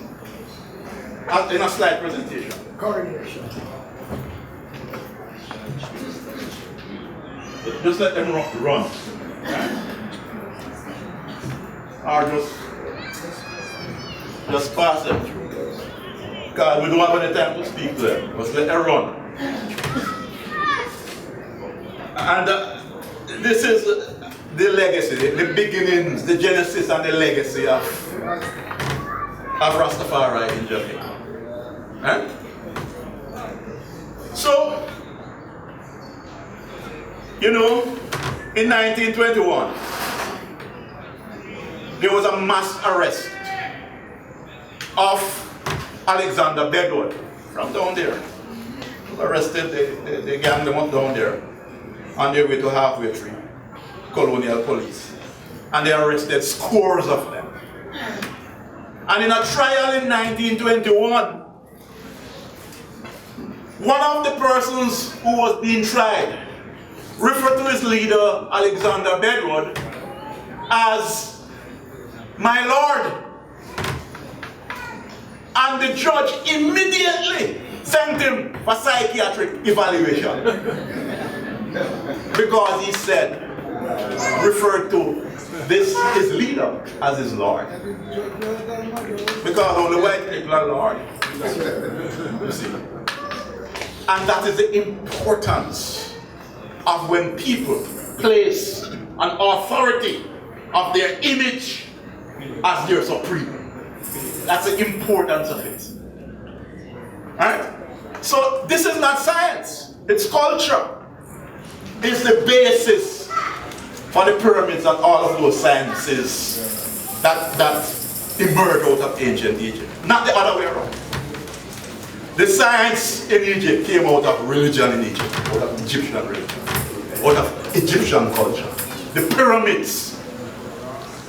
in a slide presentation. Coronation. Just let them run. Or just pass them through. Because we don't have any time to speak to them. Just let them run. And this is the legacy, the beginnings, the genesis and the legacy of Rastafari in Jamaica. Right? So, you know, in 1921, there was a mass arrest of Alexander Bedward from down there. Arrested, they ganged them up down there on their way to Halfway Tree, colonial police. And they arrested scores of them. And in a trial in 1921, one of the persons who was being tried referred to his leader, Alexander Bedward, as "my lord." And the judge immediately sent him for psychiatric evaluation. Because he said, referred to his leader as his lord. Because only white people are lord. You see. And that is the importance of when people place an authority of their image as their supreme. That's the importance of it. Alright? So this is not science, it's culture. It's the basis for the pyramids and all of those sciences that emerged out of ancient Egypt. Not the other way around. The science in Egypt came out of religion in Egypt, out of Egyptian religion, out of Egyptian culture. The pyramids.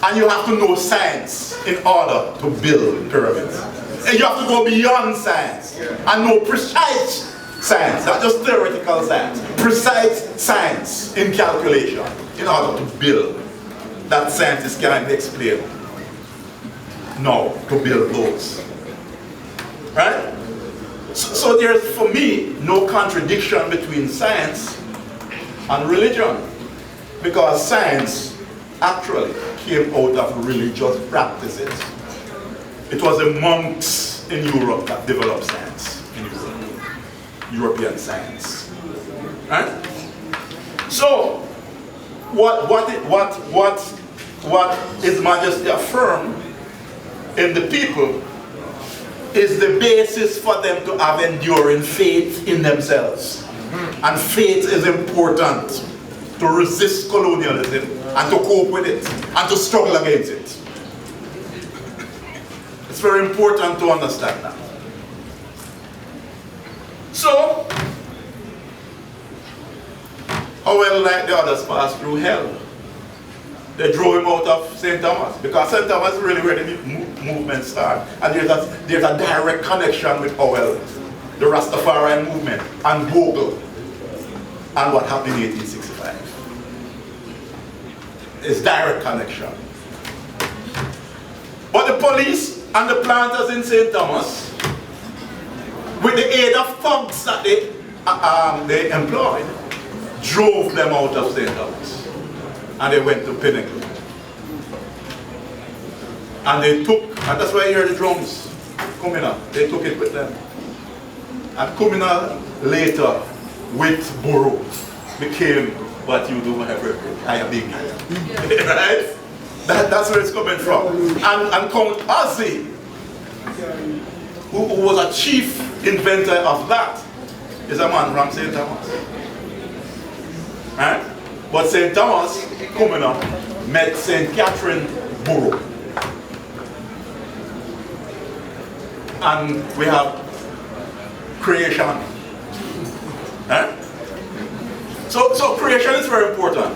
And you have to know science in order to build pyramids. And you have to go beyond science and know precise science, not just theoretical science, precise science in calculation in order to build that scientists can't explain. No, to build those. Right? So there's, for me, no contradiction between science and religion, because science actually came out of religious practices. It was the monks in Europe that developed science in Europe. European science. Right? So, what His Majesty affirmed in the people is the basis for them to have enduring faith in themselves. And faith is important to resist colonialism and to cope with it and to struggle against it. It's very important to understand that. So, Howell, like the others, passed through hell. They drove him out of St. Thomas, because St. Thomas is really where the movement started. And there's a direct connection with Howell, the Rastafari movement, and Bogle, and what happened in 1865. It's direct connection. But the police and the planters in St. Thomas, with the aid of thugs that they employed, drove them out of St. Thomas. And they went to Pinnacle. And they took, and that's why you hear the drums coming up. They took it with them. And coming up later with Borough became what you do whenever I am big. Right? That's where it's coming from. And Count Ozzy, who was a chief inventor of that, is a man from St. Thomas. Right? But St. Thomas, coming up, met St. Catherine Borough. And we have creation. Right? So creation is very important.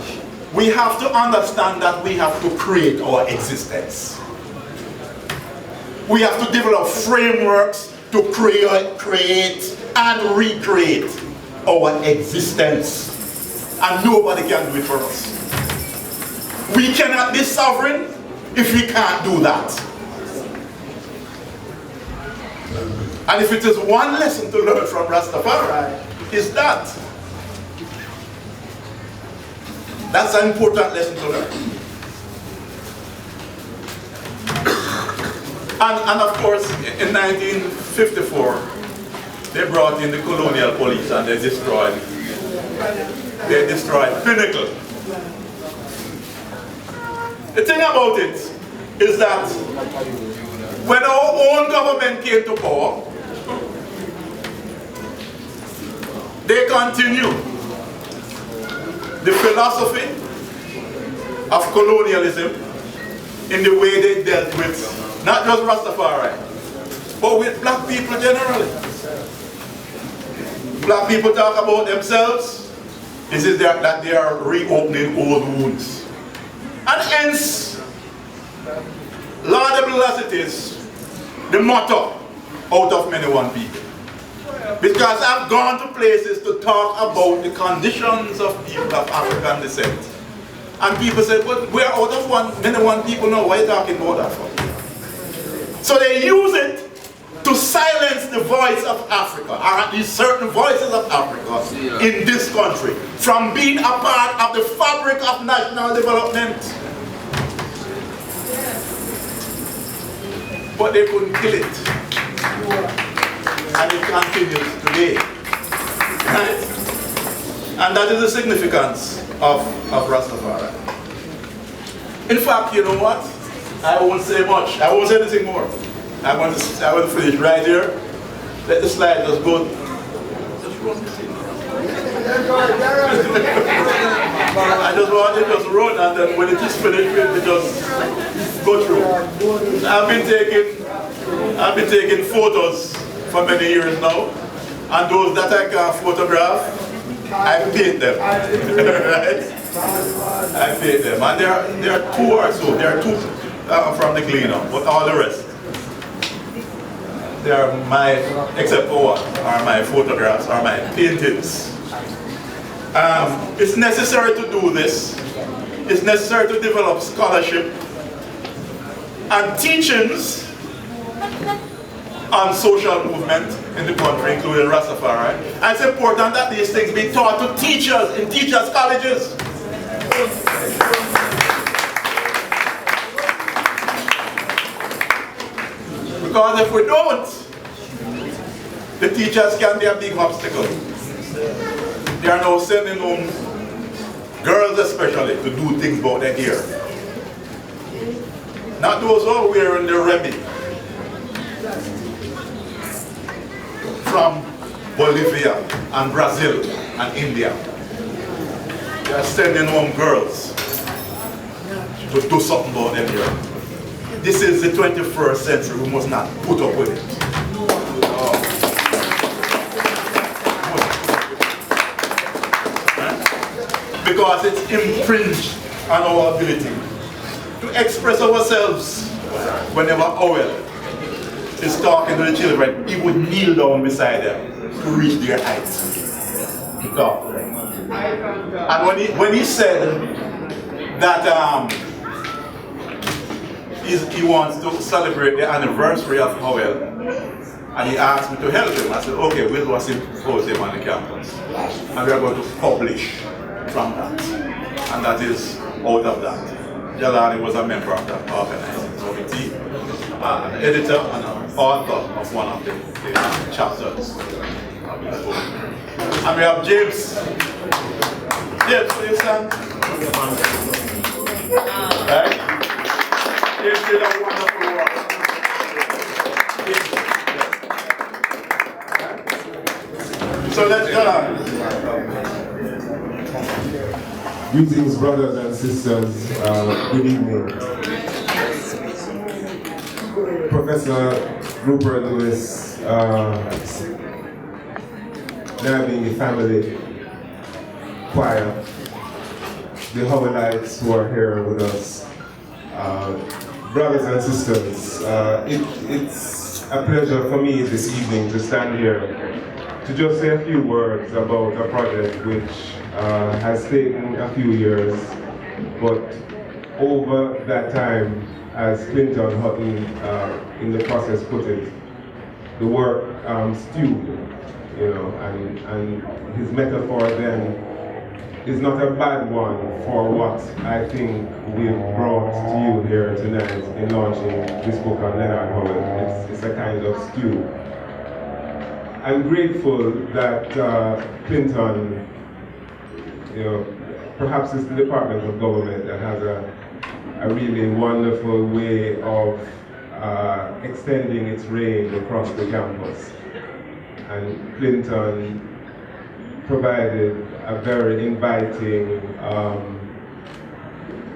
We have to understand that we have to create our existence. We have to develop frameworks to create and recreate our existence. And nobody can do it for us. We cannot be sovereign if we can't do that. And if it is one lesson to learn from Rastafari, is that. That's an important lesson to learn. And of course, in 1954, they brought in the colonial police and they destroyed Pinnacle. The thing about it is that when our own government came to power, they continued the philosophy of colonialism in the way they dealt with not just Rastafari, but with black people generally. Black people talk about themselves. This is that they are reopening old wounds. And hence, laudable as it is, the motto out of many one people. Because I've gone to places to talk about the conditions of people of African descent. And people say, but we're out of many one people now, why are you talking about that for? So they use it to silence the voice of Africa, or at least certain voices of Africa in this country, from being a part of the fabric of national development. But they couldn't kill it. And it continues today. Right? And that is the significance of Rastafari. In fact, you know what? I won't say much. I won't say anything more. I want to finish right here. Let the slide just go. Just run this thing. I just want it to just run, and then when it is finished, we just go through. I've been taking photos for many years now, and those that I can photograph, I paint them. Right? I paint them, and there are two or so. There are two from the cleaner, but all the rest, they are my, except for one, are my photographs, are my paintings. It's necessary to do this. It's necessary to develop scholarship and teachings on social movement in the country, including Rastafari. And it's important that these things be taught to teachers in teachers' colleges. Because if we don't, the teachers can be a big obstacle. They are now sending home girls especially to do things about their hair. Not those who are wearing the Remy from Bolivia and Brazil and India. They are sending home girls to do something about their hair. this is the 21st century, we must not put up with it. Because it's infringed on our ability to express ourselves. Whenever Howell is talking to the children, he would kneel down beside them to reach their heights to talk to them. And when he said that he wants to celebrate the anniversary of Howell, and he asked me to help him, I said, okay, we'll do a symposium on the campus. And we are going to publish from that. And that is out of that. Jalani was a member of that organizing committee, an editor and an author of one of the chapters of the book. And we have James. James, please stand. Right? James did a wonderful work. So let's go on. Greetings, brothers and sisters. Good evening. Professor Rupert Lewis, Nabingi family choir, the Howellites who are here with us, brothers and sisters. It's a pleasure for me this evening to stand here to just say a few words about a project which has taken a few years, but over that time, as Clinton Hutton in the process put it, the work stewed, you know, and his metaphor then is not a bad one for what I think we've brought to you here tonight in launching this book on Leonard Howell. It's a kind of stew. I'm grateful that Clinton, you know, perhaps it's the Department of Government that has a really wonderful way of extending its range across the campus. And Clinton provided a very inviting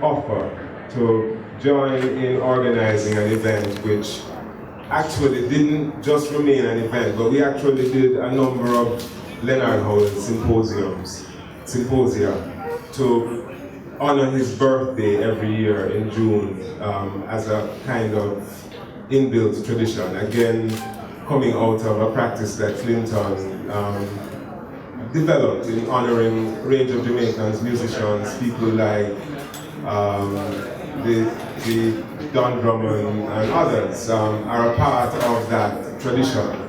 offer to join in organizing an event which actually didn't just remain an event, but we actually did a number of Leonard Howell symposia to honor his birthday every year in June as a kind of inbuilt tradition. Again, coming out of a practice that Clinton developed in honoring a range of Jamaicans, musicians, people like the Don Drummond and others are a part of that tradition.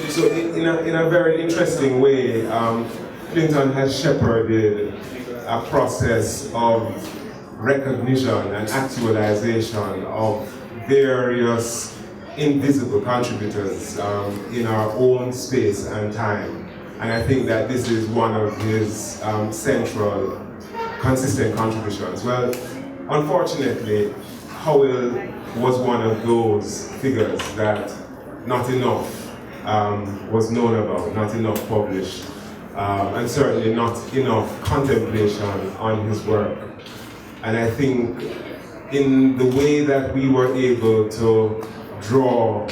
So in a very interesting way, Clinton has shepherded a process of recognition and actualization of various invisible contributors in our own space and time. And I think that this is one of his central, consistent contributions. Well, unfortunately, Howell was one of those figures that not enough was known about, not enough published, and certainly not enough contemplation on his work. And I think in the way that we were able to draw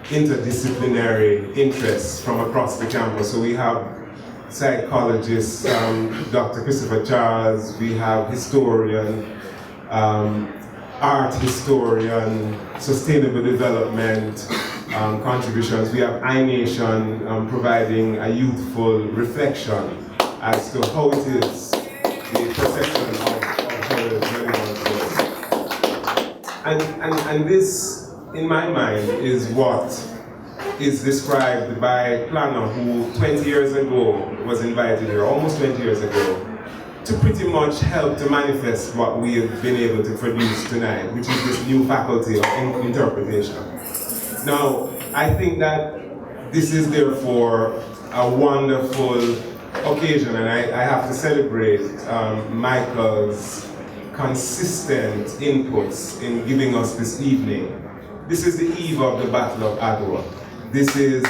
interdisciplinary interests from across the campus, so we have psychologists, Dr. Christopher Charles, we have historian, art historian, sustainable development contributions. We have iNation providing a youthful reflection as to how it is the perception of how it is relevant. And this, in my mind, is what is described by Planner, who 20 years ago was invited here, almost 20 years ago, to pretty much help to manifest what we have been able to produce tonight, which is this new faculty of interpretation. Now, I think that this is therefore a wonderful occasion, and I have to celebrate Michael's consistent inputs in giving us this evening. This is the eve of the Battle of Adwa. This is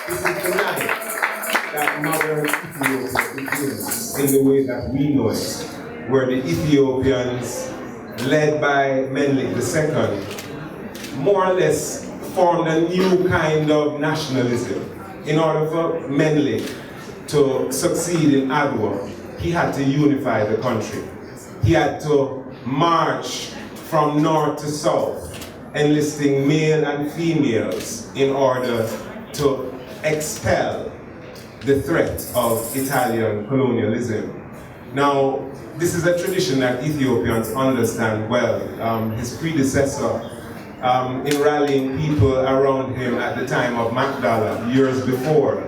the night that modern Ethiopia begins in the way that we know it, where the Ethiopians led by Menelik II, more or less formed a new kind of nationalism. In order for Menelik to succeed in Adwa, he had to unify the country. He had to march from north to south, enlisting male and females in order to expel the threat of Italian colonialism. Now, this is a tradition that Ethiopians understand well. His predecessor, in rallying people around him at the time of Magdala, years before,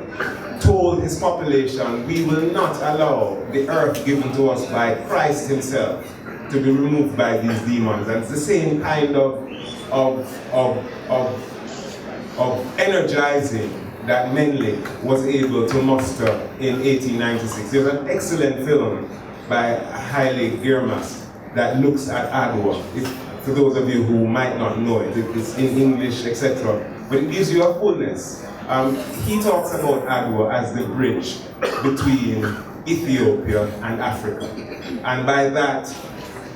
told his population, we will not allow the earth given to us by Christ himself to be removed by these demons. And it's the same kind of energizing that Menelik was able to muster in 1896. There's an excellent film by Haile Germas that looks at Adwa. For those of you who might not know it, it's in English, etc. But it gives you a fullness. He talks about Adwa as the bridge between Ethiopia and Africa. And by that,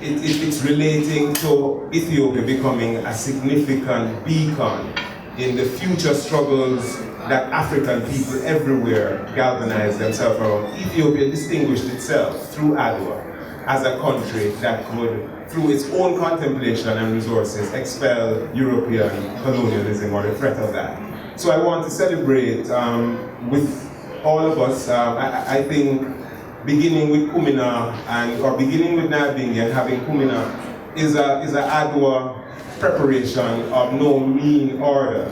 it's relating to Ethiopia becoming a significant beacon in the future struggles that African people everywhere galvanize themselves around. Ethiopia distinguished itself through Adwa as a country that could, through its own contemplation and resources, expel European colonialism or the threat of that. So I want to celebrate with all of us. I think beginning with Kumina or beginning with Nyabingi and having Kumina is a Adwa preparation of no mean order.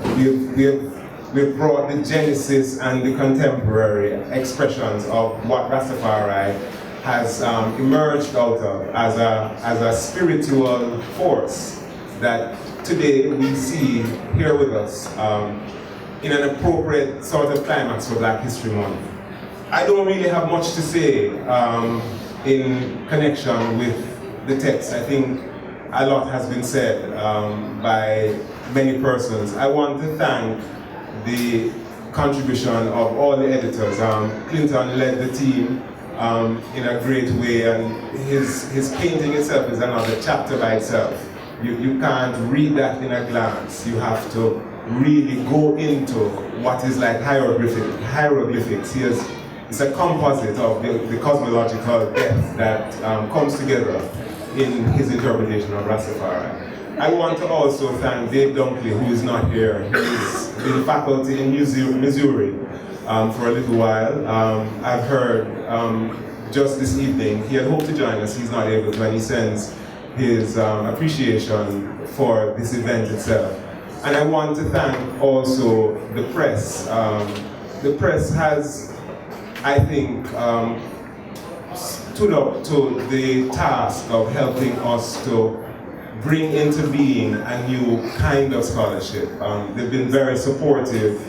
We've brought the genesis and the contemporary expressions of what Rastafari has emerged out of as a spiritual force that today we see here with us in an appropriate sort of climax for Black History Month. I don't really have much to say in connection with the text. I think a lot has been said by many persons. I want to thank the contribution of all the editors. Clinton led the team in a great way, and his painting itself is another chapter by itself. You can't read that in a glance. You have to really go into what is like hieroglyphics. It's a composite of the cosmological depth that comes together in his interpretation of Rastafari. I want to also thank Dave Dunkley, who is not here. He's been faculty in Missouri for a little while. I've heard just this evening, he had hoped to join us, he's not able to, and he sends his appreciation for this event itself. And I want to thank also the press. The press has, I think, stood up to the task of helping us to bring into being a new kind of scholarship. They've been very supportive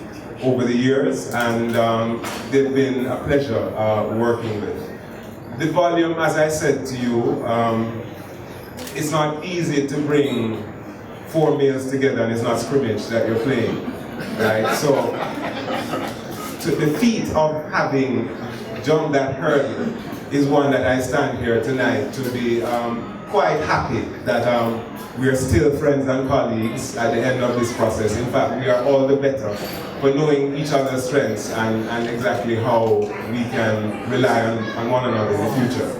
over the years, and they've been a pleasure working with. The volume, as I said to you, it's not easy to bring 4 males together, and it's not scrimmage that you're playing, right? So, to the feat of having jumped that hurdle is one that I stand here tonight to be quite happy that we are still friends and colleagues at the end of this process. In fact, we are all the better for knowing each other's strengths and exactly how we can rely on one another in the future.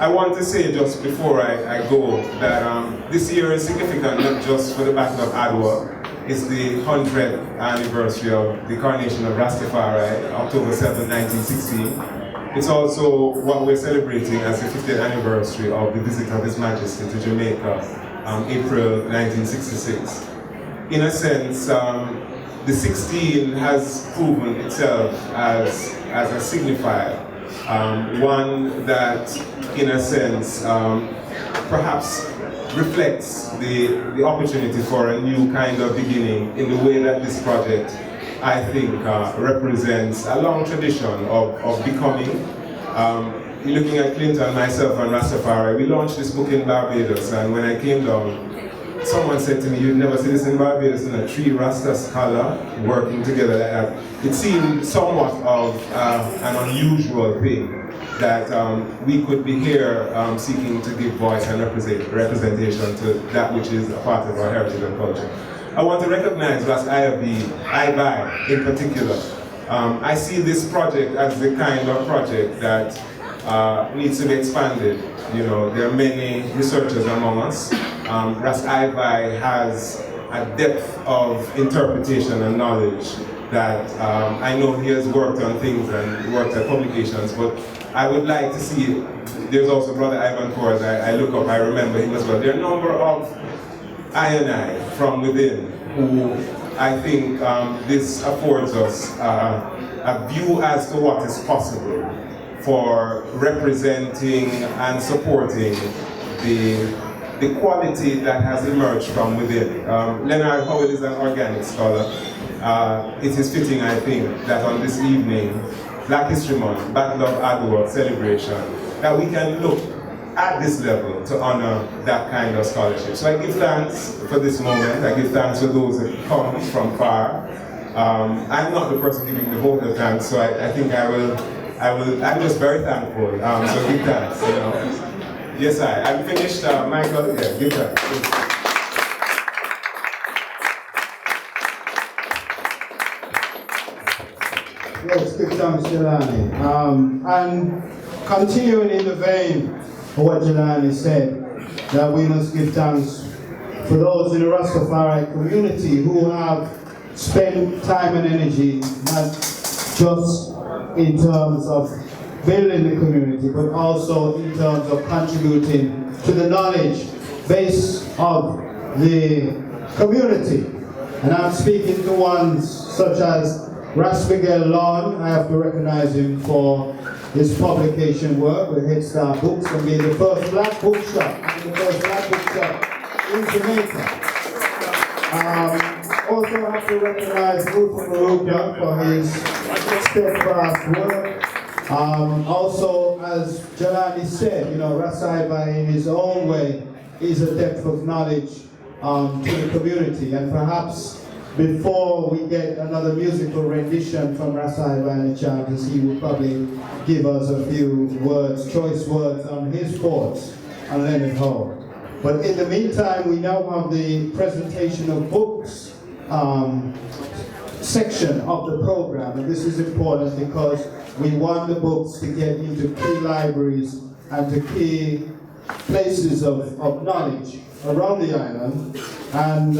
I want to say just before I go that this year is significant not just for the Battle of Adwa. It's the 100th anniversary of the coronation of Rastafari, October 7, 1916. It's also what we're celebrating as the 50th anniversary of the visit of His Majesty to Jamaica, April 1966. In a sense, the 16 has proven itself as a signifier, one that, in a sense, perhaps reflects the opportunity for a new kind of beginning in the way that this project, I think, represents a long tradition of becoming. Looking at Clinton, myself, and Rastafari, we launched this book in Barbados, and when I came down, someone said to me, you'd never see this in Barbados, three Rasta scholar working together like that. It seemed somewhat of an unusual thing that we could be here seeking to give voice and representation to that which is a part of our heritage and culture. I want to recognize Ras Ibai in particular. I see this project as the kind of project that needs to be expanded. You know, there are many researchers among us. Ras Ibai has a depth of interpretation and knowledge that I know he has worked on things and worked at publications, but I would like to see, there's also Brother Ivan Kors, I look up, I remember him as well. There are a number of I from within who I think this affords us a view as to what is possible for representing and supporting the quality that has emerged from within. Leonard Howell is an organic scholar. It is fitting, I think, that on this evening, Black History Month, Battle of Adwa celebration, that we can look at this level to honor that kind of scholarship. So I give thanks for this moment. I give thanks for those that come from far. I'm not the person giving the vote of thanks, so I think I'm just very thankful. So give thanks, you know. Yes, I'm finished. Michael, yeah, give thanks. Yes, good thanks, Jelani. And continuing in the vein of what Jelani said, that we must give thanks for those in the Rastafari community who have spent time and energy, not just in terms of building the community, but also in terms of contributing to the knowledge base of the community. And I'm speaking to ones such as Rasmigel Lawn. I have to recognize him for his publication work with Head Start Books and being the first black bookshop in Jamaica. Also have to recognize Ruth Maruga for his steadfast work. Also, as Jelani said, you know, Ras Ibai in his own way is a depth of knowledge to the community, and perhaps before we get another musical rendition from Ras Ibai and the Chanters, he will probably give us a few words, choice words on his thoughts on Leonard Howell. But in the meantime, we now have the presentation of books section of the program, and this is important because we want the books to get into key libraries and to key places of knowledge around the island, and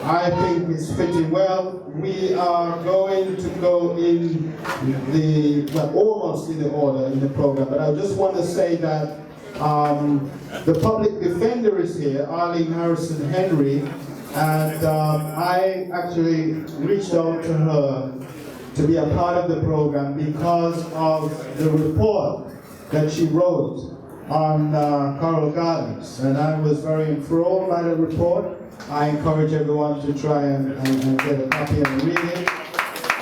I think it's fitting well. We are going to go in almost in the order in the program, but I just want to say that the public defender is here, Arlene Harrison Henry, and I actually reached out to her to be a part of the program because of the report that she wrote on Coral Gardens, and I was very enthralled by the report. I encourage everyone to try and get a copy and read it.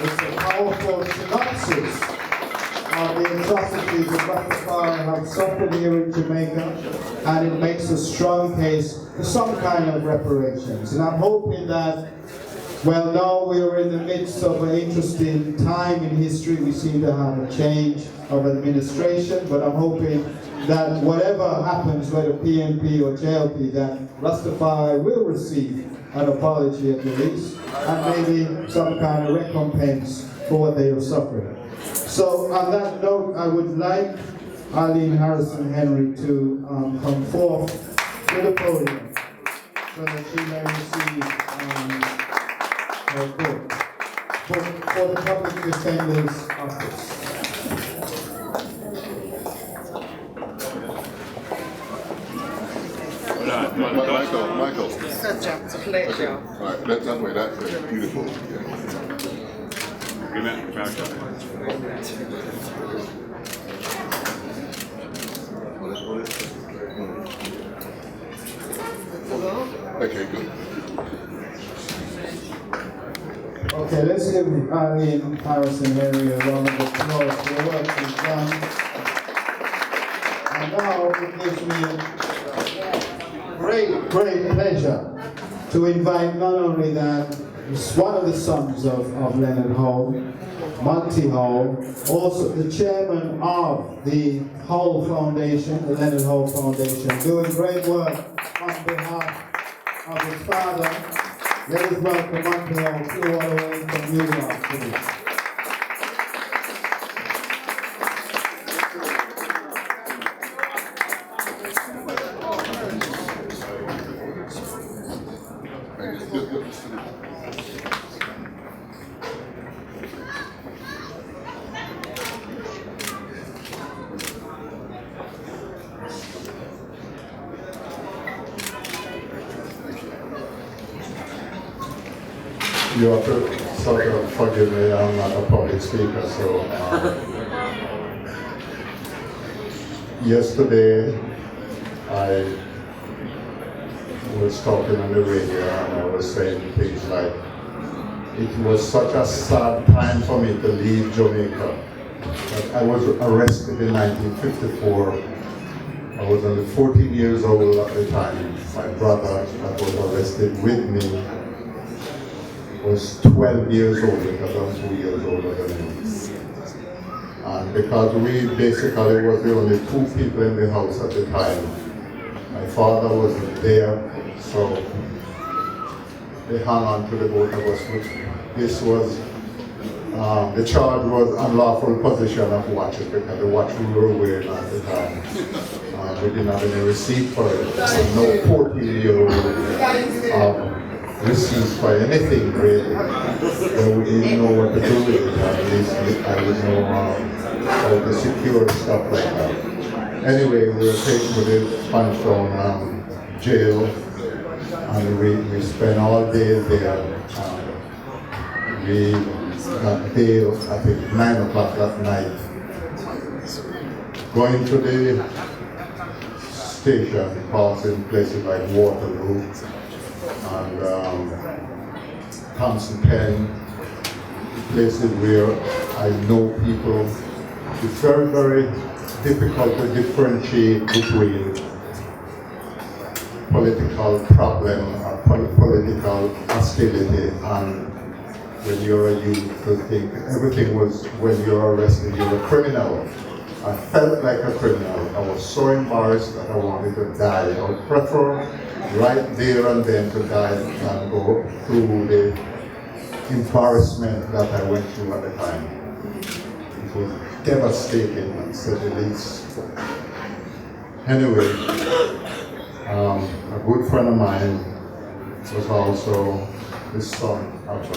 It's a powerful synopsis of the atrocities that Rastafari have suffered here in Jamaica, and it makes a strong case for some kind of reparations. And I'm hoping that, well, now we are in the midst of an interesting time in history. We seem to have a change of administration, but I'm hoping that whatever happens, whether PNP or JLP, that Rastafari will receive an apology at the least, and maybe some kind of recompense for what they have suffered. So on that note, I would like Arlene Harrison Henry to come forth to the podium so that she may receive her book for the Public Defender's Office. Michael. Such a pleasure. All right, that way, that's beautiful. Okay, good. Okay, let's give Arlene Harrison Henry a round of applause for the work she's done. And now it gives me great pleasure to invite not only that one of the sons of Leonard Howell, Monty Howell, also the chairman of the Howell Foundation, the Leonard Howell Foundation, doing great work on behalf of his father. Let us welcome Monty Howell, flew all the way from New York City. You have to sort of forgive me, I'm not a public speaker, so yesterday I was talking on the radio and I was saying things like, it was such a sad time for me to leave Jamaica. But I was arrested in 1954. I was only 14 years old at the time. My brother that was arrested with me was 12 years old because I'm 2 years older than him. And because we basically was the only two people in the house at the time, my father wasn't there, so they hung on to the both of us. This was, the charge was unlawful possession of watches because the watch we were wearing at the time, we didn't have any receipt for it. No 14-year-old receipts for anything really. But we didn't know what to do with it. At least I would know how to secure stuff like that. Anyway, we were taken to the Pantown jail, and we spent all day there. We got bail, I think 9 o'clock that night. Going to the station, passing places like Waterloo and Thompson Pen, places where I know people. It's very, very difficult to differentiate between political problem or political hostility and when you're a youth to think everything was when you're arrested, you're a criminal. I felt like a criminal. I was so embarrassed that I wanted to die. I would prefer right there and then to die and go through the embarrassment that I went through at the time. It was devastating, to say the least. Anyway, a good friend of mine was also the son of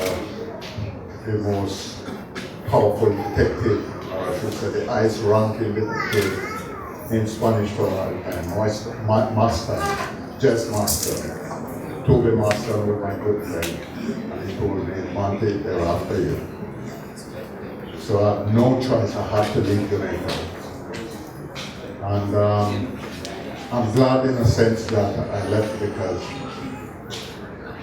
the most powerful detective, or I should say the highest ranking detective in Spanish for a long time, Master. Just Master. Toby Master was my good friend. And he told me, Monty, they're after you. So I had no choice, I had to leave Jamaica. And I'm glad in a sense that I left because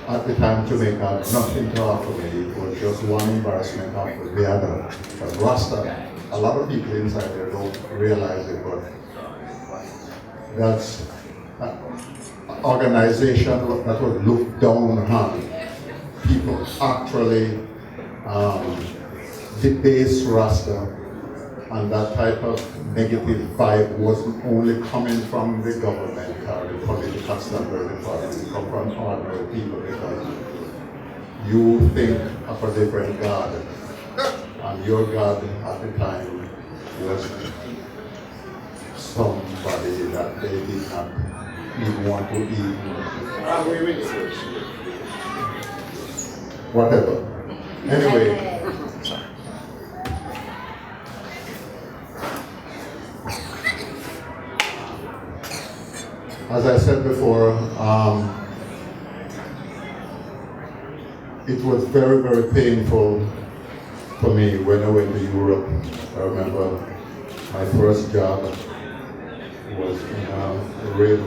at the time Jamaica had nothing to offer me. It was just one embarrassment after the other. But Rasta, a lot of people inside there don't realize it, but that's organization that was looked down on. People actually debase Rasta, and that type of negative vibe wasn't only coming from the government or the political standard department, it come from ordinary people because you think of a different God, and your God at the time was somebody that they did not even want to eat. Whatever. Anyway. As I said before, it was very, very painful for me when I went to Europe. I remember my first job was in a rail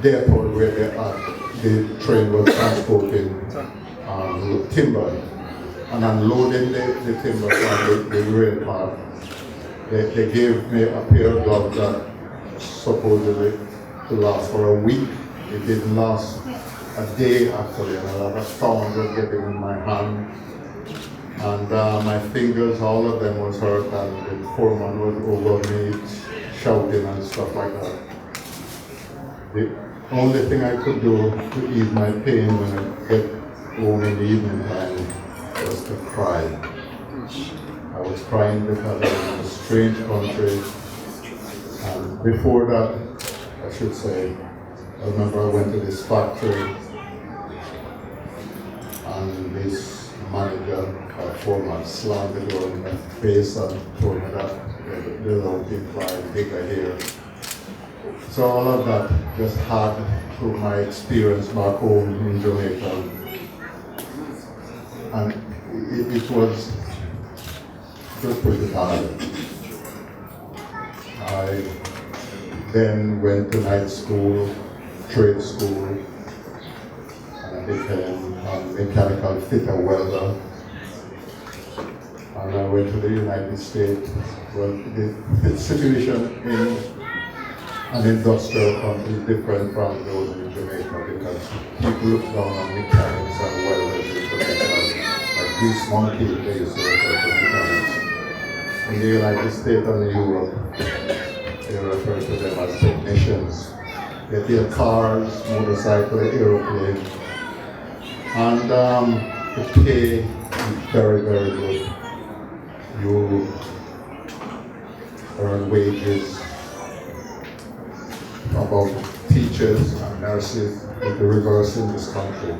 depot where the train was transporting timber and unloading the timber from the rail park. They gave me a pair of gloves that supposedly to last for a week. It didn't last a day actually, and a lot of thorns were getting in my hand. And my fingers, all of them was hurt, and the foreman was over me shouting and stuff like that. The only thing I could do to ease my pain when I get home in the evening time was to cry. I was crying because I was in a strange country. And before that, I should say, I remember I went to this factory and this manager or foreman slammed the door in my face and told me that the little people are bigger here. So all of that just had through my experience back home in Jamaica. And it was pretty hard. I then went to night school, trade school, and I became a mechanical fitter welder. And I went to the United States. Well, the situation in an industrial country is different from those in Jamaica because people look down on mechanics and welders in Jamaica like grease monkey, they used to refer to mechanics. In the United States and Europe, they refer to them as technicians. They build cars, motorcycles, aeroplanes, and the pay is very, very good. You earn wages about teachers and nurses with the reverse in this country.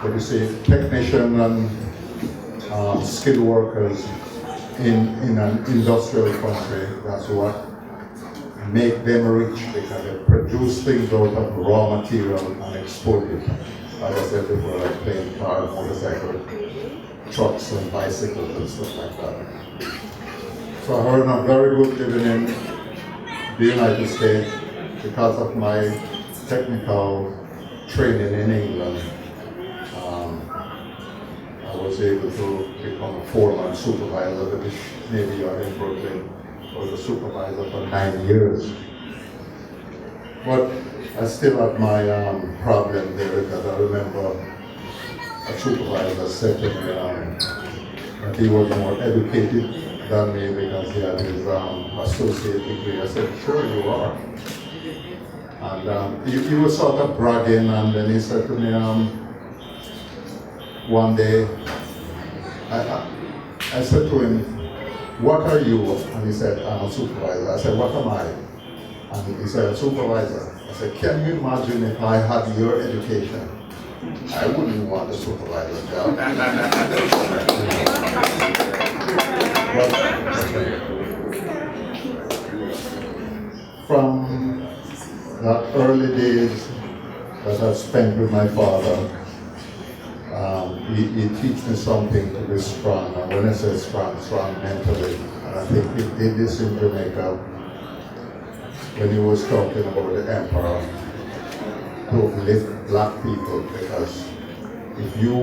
But you see, technicians and skilled workers in an industrial country, that's what make them rich because they produce things out of raw material and export it. As I said before, like plane, cars, motorcycles, trucks and bicycles and stuff like that. So I earned a very good living in the United States because of my technical training in England. I was able to become a foreman supervisor at the Navy Yard in Brooklyn. I was a supervisor for 9 years. But I still had my problem there because I remember a supervisor said to me that he was more educated than me because he had his associate degree. I said, sure you are. And he was sort of bragging, and then he said to me one day, I said to him, what are you? And he said, I'm a supervisor. I said, what am I? And he said, a supervisor. I said, can you imagine if I had your education? I wouldn't want a supervisor job. But from the early days that I spent with my father, he teach me something to be strong. And when I say strong, strong mentally. And I think he did this in Jamaica when he was talking about the emperor to uplift black people, because if you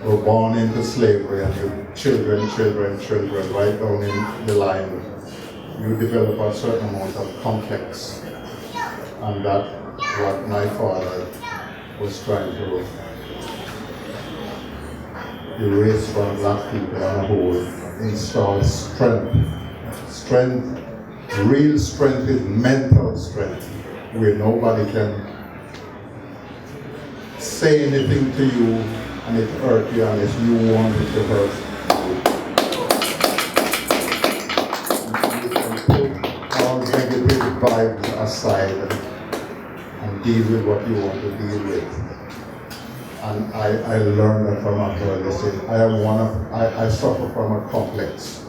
were born into slavery and your children right down in the line, you develop a certain amount of complex. And that's what my father was trying to erase from black people on a whole, install strength. Strength, real strength is mental strength, where nobody can say anything to you and it hurt you unless you want it to hurt you. You can put all negative vibes aside and deal with what you want to deal with. And I learned that from my brother. I suffer from a complex.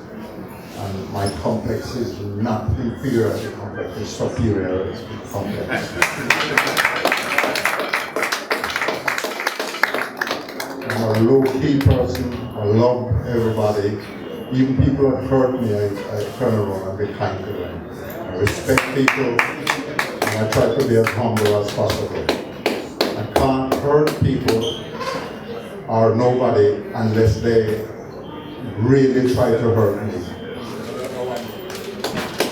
And my complex is not inferiority complex, it's superiority complex. I'm a low-key person, I love everybody. Even people that hurt me, I turn around and be kind to them. I respect people, and I try to be as humble as possible. I can't hurt people or nobody unless they really try to hurt me.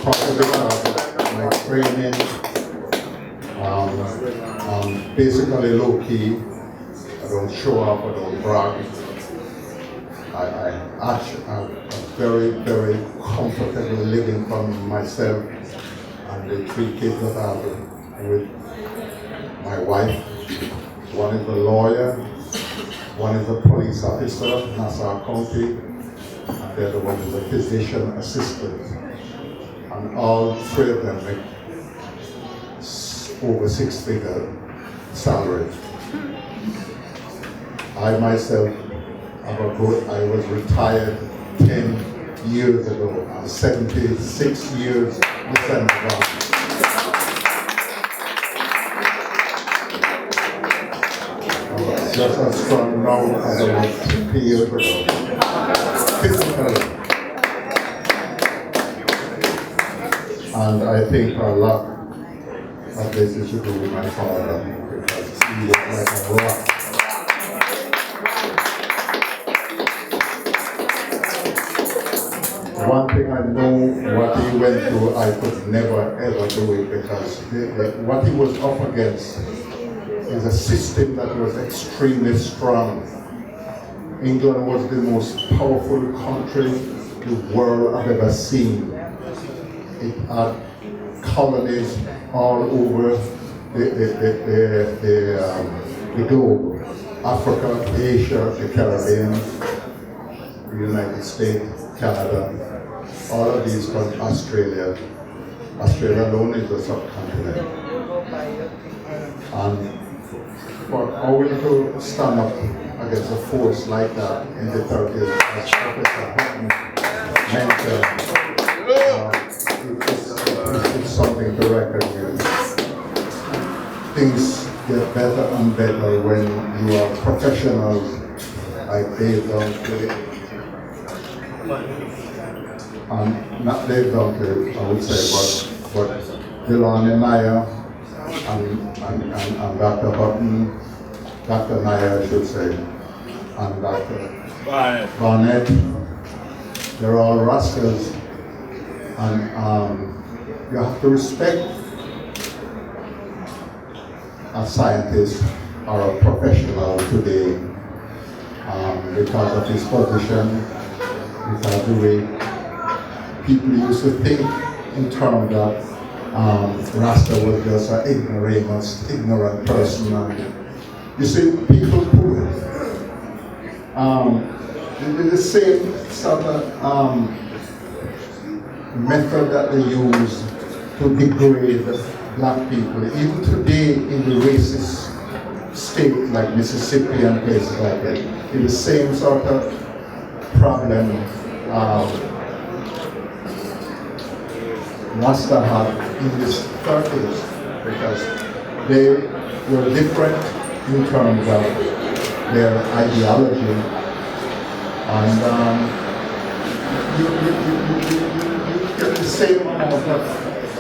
Probably because my my training, basically low key. I don't show up, I don't brag. I'm very, very comfortable living for myself and the 3 kids that I have with my wife. One is a lawyer, one is a police officer, Nassau County, and the other one is a physician assistant. And all 3 of them make over 6-figure salary. I myself, I was retired 10 years ago. I'm 76 years December. Just as strong now as I was 50 years ago. Physically. And I think a lot of this is to do with my father, because he was like a rock. One thing I know, what he went through, I could never ever do it, because what he was up against is a system that was extremely strong. England was the most powerful country the world I've ever seen. It had colonies all over the globe. Africa, Asia, the Caribbean, the United States, Canada, all of these countries, Australia. Australia alone is a subcontinent. And for Howell to stand up against a force like that in the 30s, as Professor Hutton mentioned, it's something to reckon with. Things get better and better when you are professionals like Dave Dunkley, not Dave Dunkley, I would say, but Delon Naya and Dr. Hutton, Dr. Naya, I should say, and Dr. Barnett. They're all rascals, and you have to respect a scientist or a professional today because of his position, because the way people used to think in terms that Rasta was just an ignorant person. And you see, people do it. The same sort of method that they use to degrade black people, even today in the racist state like Mississippi and places like that, it's the same sort of problem Rasta had in his 30s, because they were different in terms of their ideology, and you get the same amount of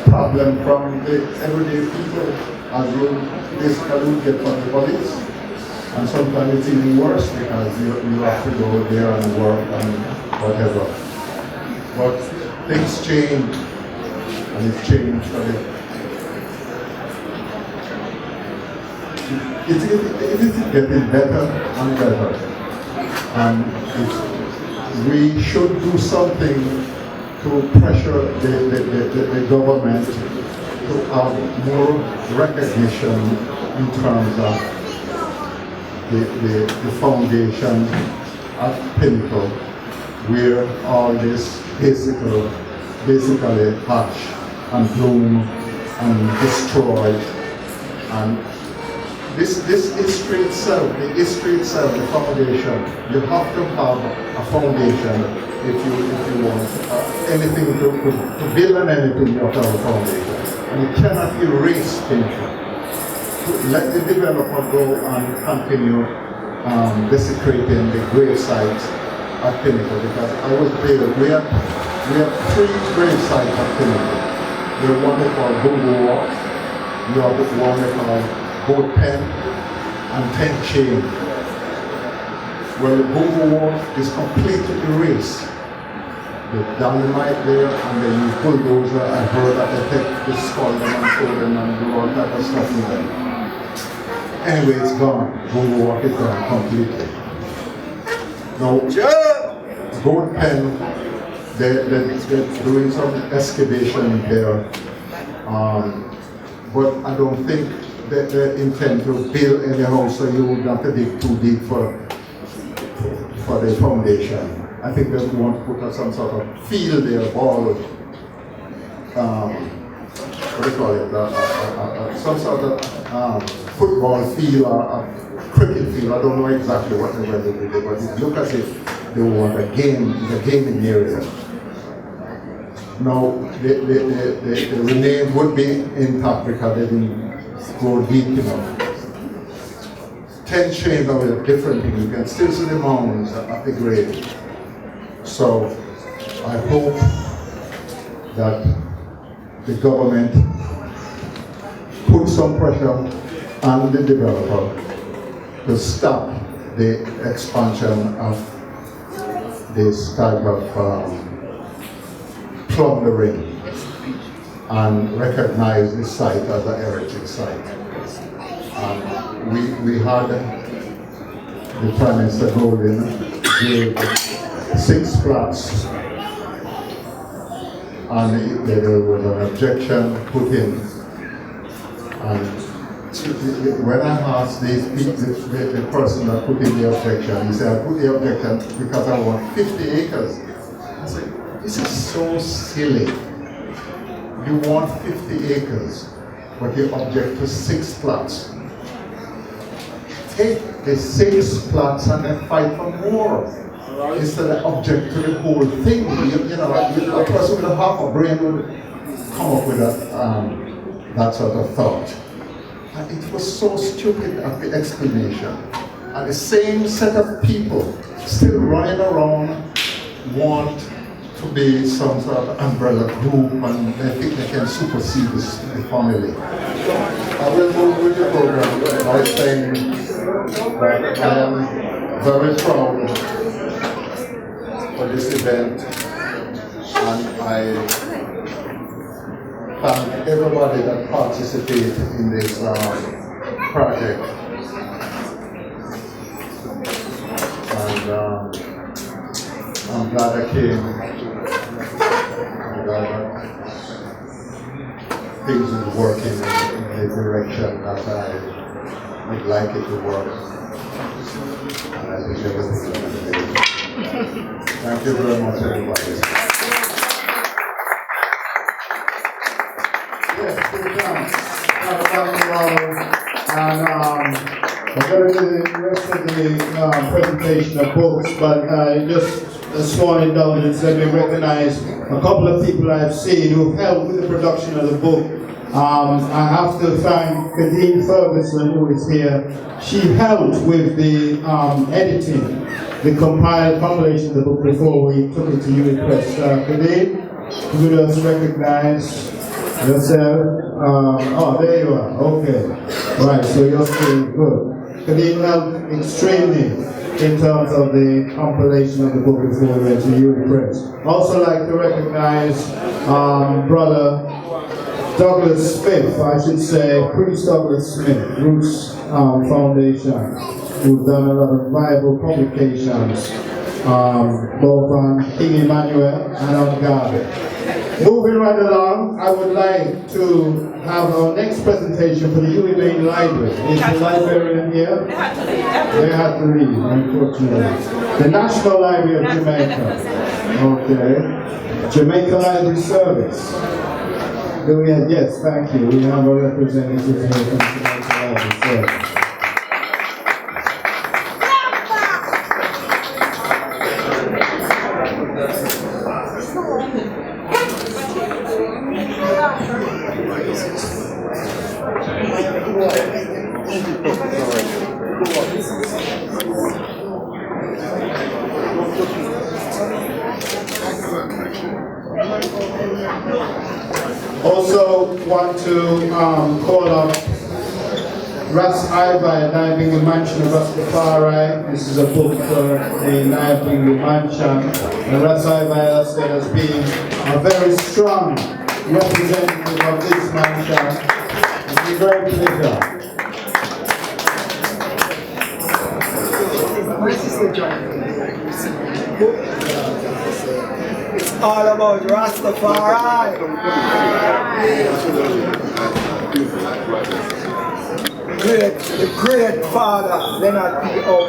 problem from the everyday people as you basically get from the police. And sometimes it's even worse, because you have to go there and work and whatever. But things change, and it's changed a bit. It is getting better and better. And we should do something to pressure the government to have more recognition in terms of the foundation at Pinnacle, where all this basically hatch and bloom and destroy. And this history itself, the foundation, you have to have a foundation if you want anything to build on anything, you have to have a foundation. And you cannot erase Pinnacle. Let the developer go and continue desecrating the grave sites at Pinnacle, because I was there. We have 3 grave sites at Pinnacle. We have one they call Bungo Walk, we have one they call Boat Pen, and 10 Chain. Well, the Bungo Walk is completely erased. the dynamite there, and then you bulldozer. I heard that they take the skull them and throw them and do all type of stuff in them. Anyway, it's gone. Boardwalk is gone completely. Now, Goat Pen, they're doing some excavation there, but I don't think that they intend to build any house, so you would have to dig too deep for the foundation. I think they want to put up some sort of field there, ball, what do you call it, some sort of football field or a cricket field. I don't know exactly what they're going to do, but it looks as if they want a gaming area. Now, the remains would be intact because they didn't go deep enough. 10 chains of different things. You can still see the mounds at the grave. So I hope that the government put some pressure on the developer to stop the expansion of this type of plundering and recognize this site as a heritage site. We had the Prime Minister Golden gave 6 plots, and there was an objection put in. And when I asked the person that put in the objection, he said, I put the objection because I want 50 acres. I said, this is so silly. You want 50 acres, but you object to 6 plots. Take the 6 plots and then fight for more. Instead of object to the whole thing. You know, a person with a half a brain would come up with that sort of thought. And it was so stupid at the explanation. And the same set of people still running around want to be some sort of umbrella group, and they think they can supersede the family. I will move with the program by saying that I am very proud for this event, and I thank everybody that participated in this project. And I'm glad I came. I'm glad that things are working in the direction that I would like it to work. And I think everything is going to be. Thank you very much, everybody. Yes, good job. And I'm going to do the rest of the presentation of books, but just a small indulgence, let me recognize a couple of people I've seen who've helped with the production of the book. I have to thank Kadeen Ferguson, who is here. She helped with the editing, the compilation of the book before we took it to UA Press. Kadeen, could you just recognize yourself? Oh, there you are. Okay. Right, so you're still good. Kadeen helped extremely in terms of the compilation of the book before we went to UA Press. Also like to recognize Brother Douglas Smith, I should say, Priest Douglas Smith, Roots Foundation, who's done a lot of viable publications, both on King Emmanuel and on God. Moving right along, I would like to have our next presentation for the UA Main Library. Is the librarian here? They had to leave, unfortunately. The National Library of Jamaica. Okay. Jamaica Library Service. Do we have, yes, thank you. We have a representative here from Jamaica Library Service. Also want to call up Ras Ibai, Nyabingi Mansion of Rastafari. This is a book for the Nyabingi Mansion. And Ras Ibai, I said, has been a very strong representative of this mansion. It's a great pleasure. It's all about Rastafari. The great father, Leonard P. Howell.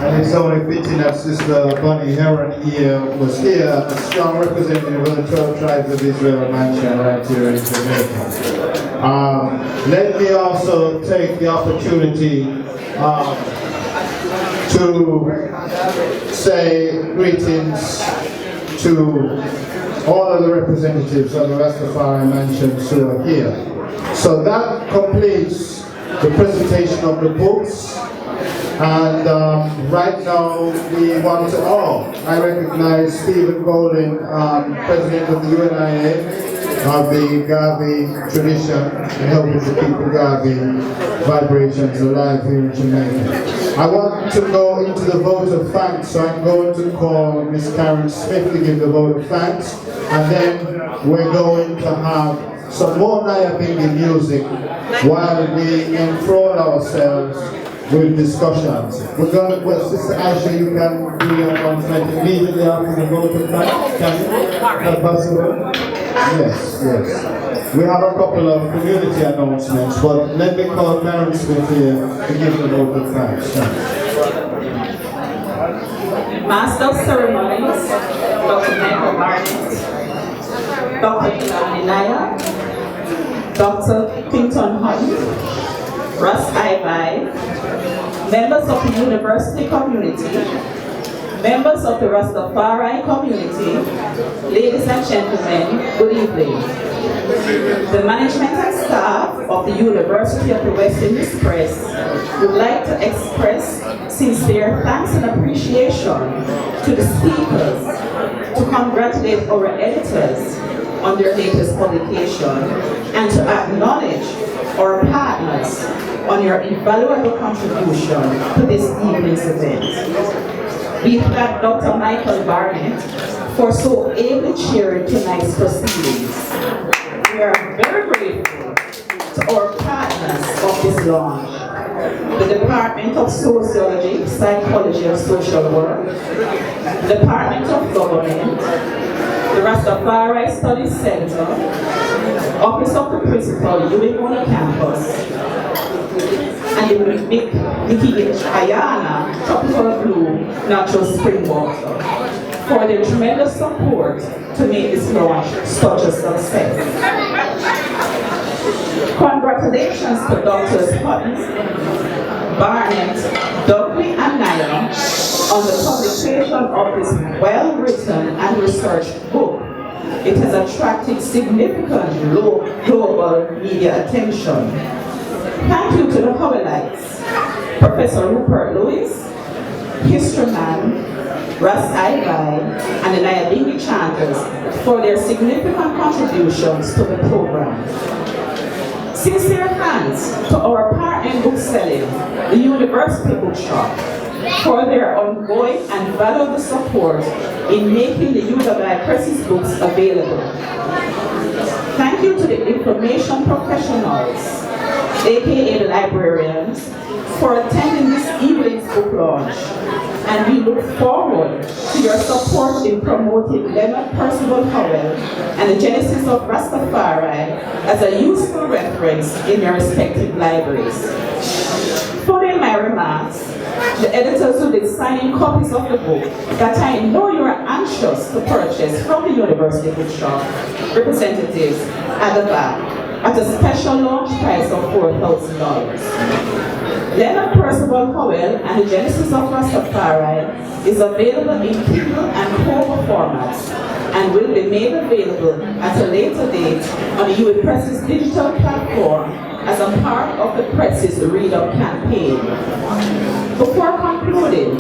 And it's only fitting that Sister Bonnie Heron here was here, a strong representative of the 12 tribes of Israel Mansion right here in Jamaica. Let me also take the opportunity to say greetings to all of the representatives of the Rastafari Mansions who are here. So that completes the presentation of the books. And right now we want to I recognize Stephen Golden, President of the UNIA of the Garvey tradition, and helping to keep the Garvey vibrations alive here in Jamaica. I want to go into the vote of thanks, so I'm going to call Miss Karen Smith to give the vote of thanks, and then we're going to have some more Nyabingi music while we enthrall ourselves with discussions. We're going to, well, Sister Aisha, you can do your announcement immediately after the vote of thanks. Can you? Is that possible? Yes, yes. We have a couple of community announcements, but let me call Karen Smith here to give the vote of thanks. Thanks. Master of Ceremonies, Dr. Michael Barnett, Dr. Ilan Inaya, Dr. Clinton Hunt, Ras Ibai, members of the university community, members of the Rastafari community, ladies and gentlemen, good evening. The management and staff of the University of the West Indies Press would like to express sincere thanks and appreciation to the speakers, to congratulate our editors on their latest publication, and to acknowledge our partners on your invaluable contribution to this evening's event. We thank Dr. Michael Barnett for so ably chairing tonight's proceedings. We are very grateful to our partners of this launch, the Department of Sociology, Psychology and Social Work, the Department of Government, the Rastafari Studies Center, Office of the Principal, Mona Campus, and the Mickey Ayana Tropical Blue Natural Spring Water for their tremendous support to make this launch such a success. Congratulations to Drs. Hutton, Barnett, Dudley, and Naya on the publication of this well-written and researched book. It has attracted significant global media attention. Thank you to the Howellites, Professor Rupert Lewis, Historyman, Ras Ibai, and the Nyabingi chanters for their significant contributions to the program. Sincere thanks to our partner book selling, the University Bookshop, for their ongoing and valuable support in making the UWI Press's books available. Thank you to the information professionals, aka the librarians, for attending this evening's book launch. And we look forward to your support in promoting Leonard Percival Howell and the Genesis of Rastafari as a useful reference in your respective libraries. Following my remarks, the editors will be signing copies of the book that I know you are anxious to purchase from the University Bookshop representatives at the back at a special launch price of $4,000. Leonard Percival Howell and the Genesis of Rastafari is available in Kindle and Kobo formats and will be made available at a later date on the UWI Press's digital platform as a part of the Press's Read Up campaign. Before concluding,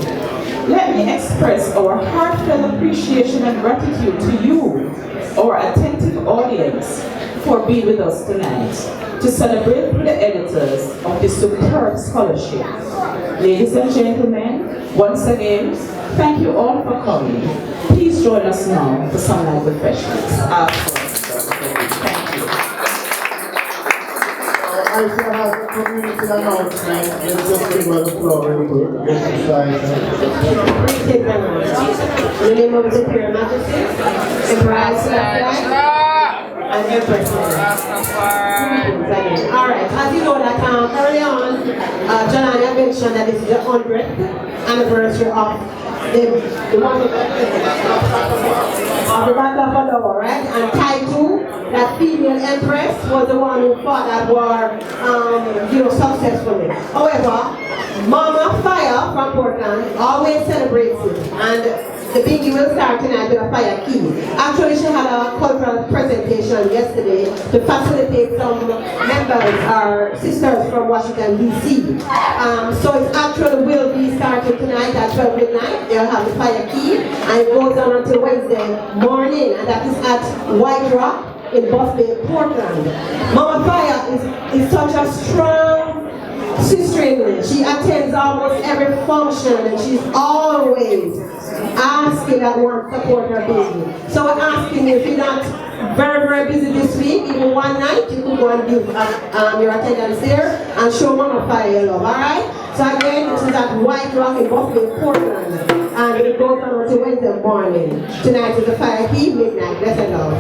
Let me express our heartfelt appreciation and gratitude to you, our attentive audience, for being with us tonight to celebrate with the editors of this superb scholarship. Ladies and gentlemen, once again, thank you all for coming. Please join us now for some light refreshments. Thank you. I shall have a community announcement. Let's just give her the floor real quick. Thank you very much. In the name of the Imperial Majesty, Emperor Selassie, and Empress. Alright, as you know that early on, John had mentioned that this is the 100th anniversary of the one of the Battle of Howell, right? And Taitu, that female empress, was the one who fought that war, successfully. However, Mama Fire from Portland always celebrates it, and the biggie will start tonight with a fire key. Actually, she had a cultural presentation yesterday to facilitate some members or sisters from Washington, D.C. So it actually will be starting tonight at 12 midnight. They'll have the fire key, and it goes on until Wednesday morning, and that is at White Rock in Boston, Portland. Mama Fire is such a strong sister in me. She attends almost every function, and she's always asking that one support her baby. So we're asking you, if you're not very, very busy this week, even one night, you could go and give your attendance there and show Mama Fire your love, alright? So again, this is at White Rock in Buffalo, Portland, and it goes on until Wednesday morning. Tonight is the fire key, midnight. Blessed love.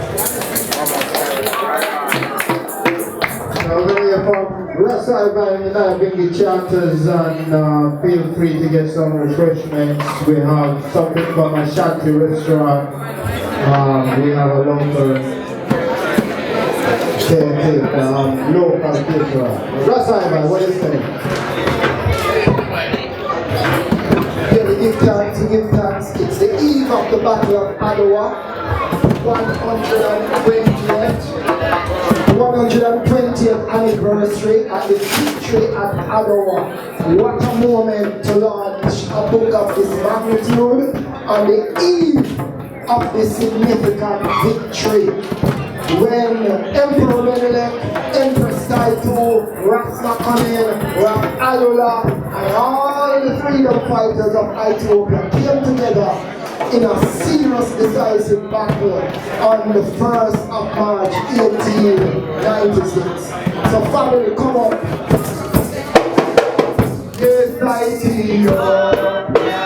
Now, from Rastafari, and I bring the chapters, and feel free to get some refreshments. We have something from a Shanty restaurant. We have a local local caterer. Rastafari, what is the name? Yeah, we give thanks. It's the eve of the Battle of Adwa, 120th anniversary at the victory at Adwa. What a moment to launch a book of this magnitude on the eve of this significant victory. When Emperor Menelik, Empress Taitu, Rasta Kanin, Alula, and all the freedom fighters of Ethiopia came together in a serious decisive battle on the 1st of March 1896. So family, come on. Yes, Ethiopia.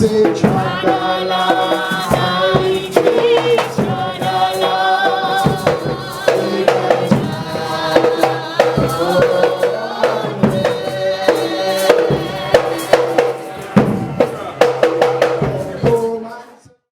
Say, Chakala.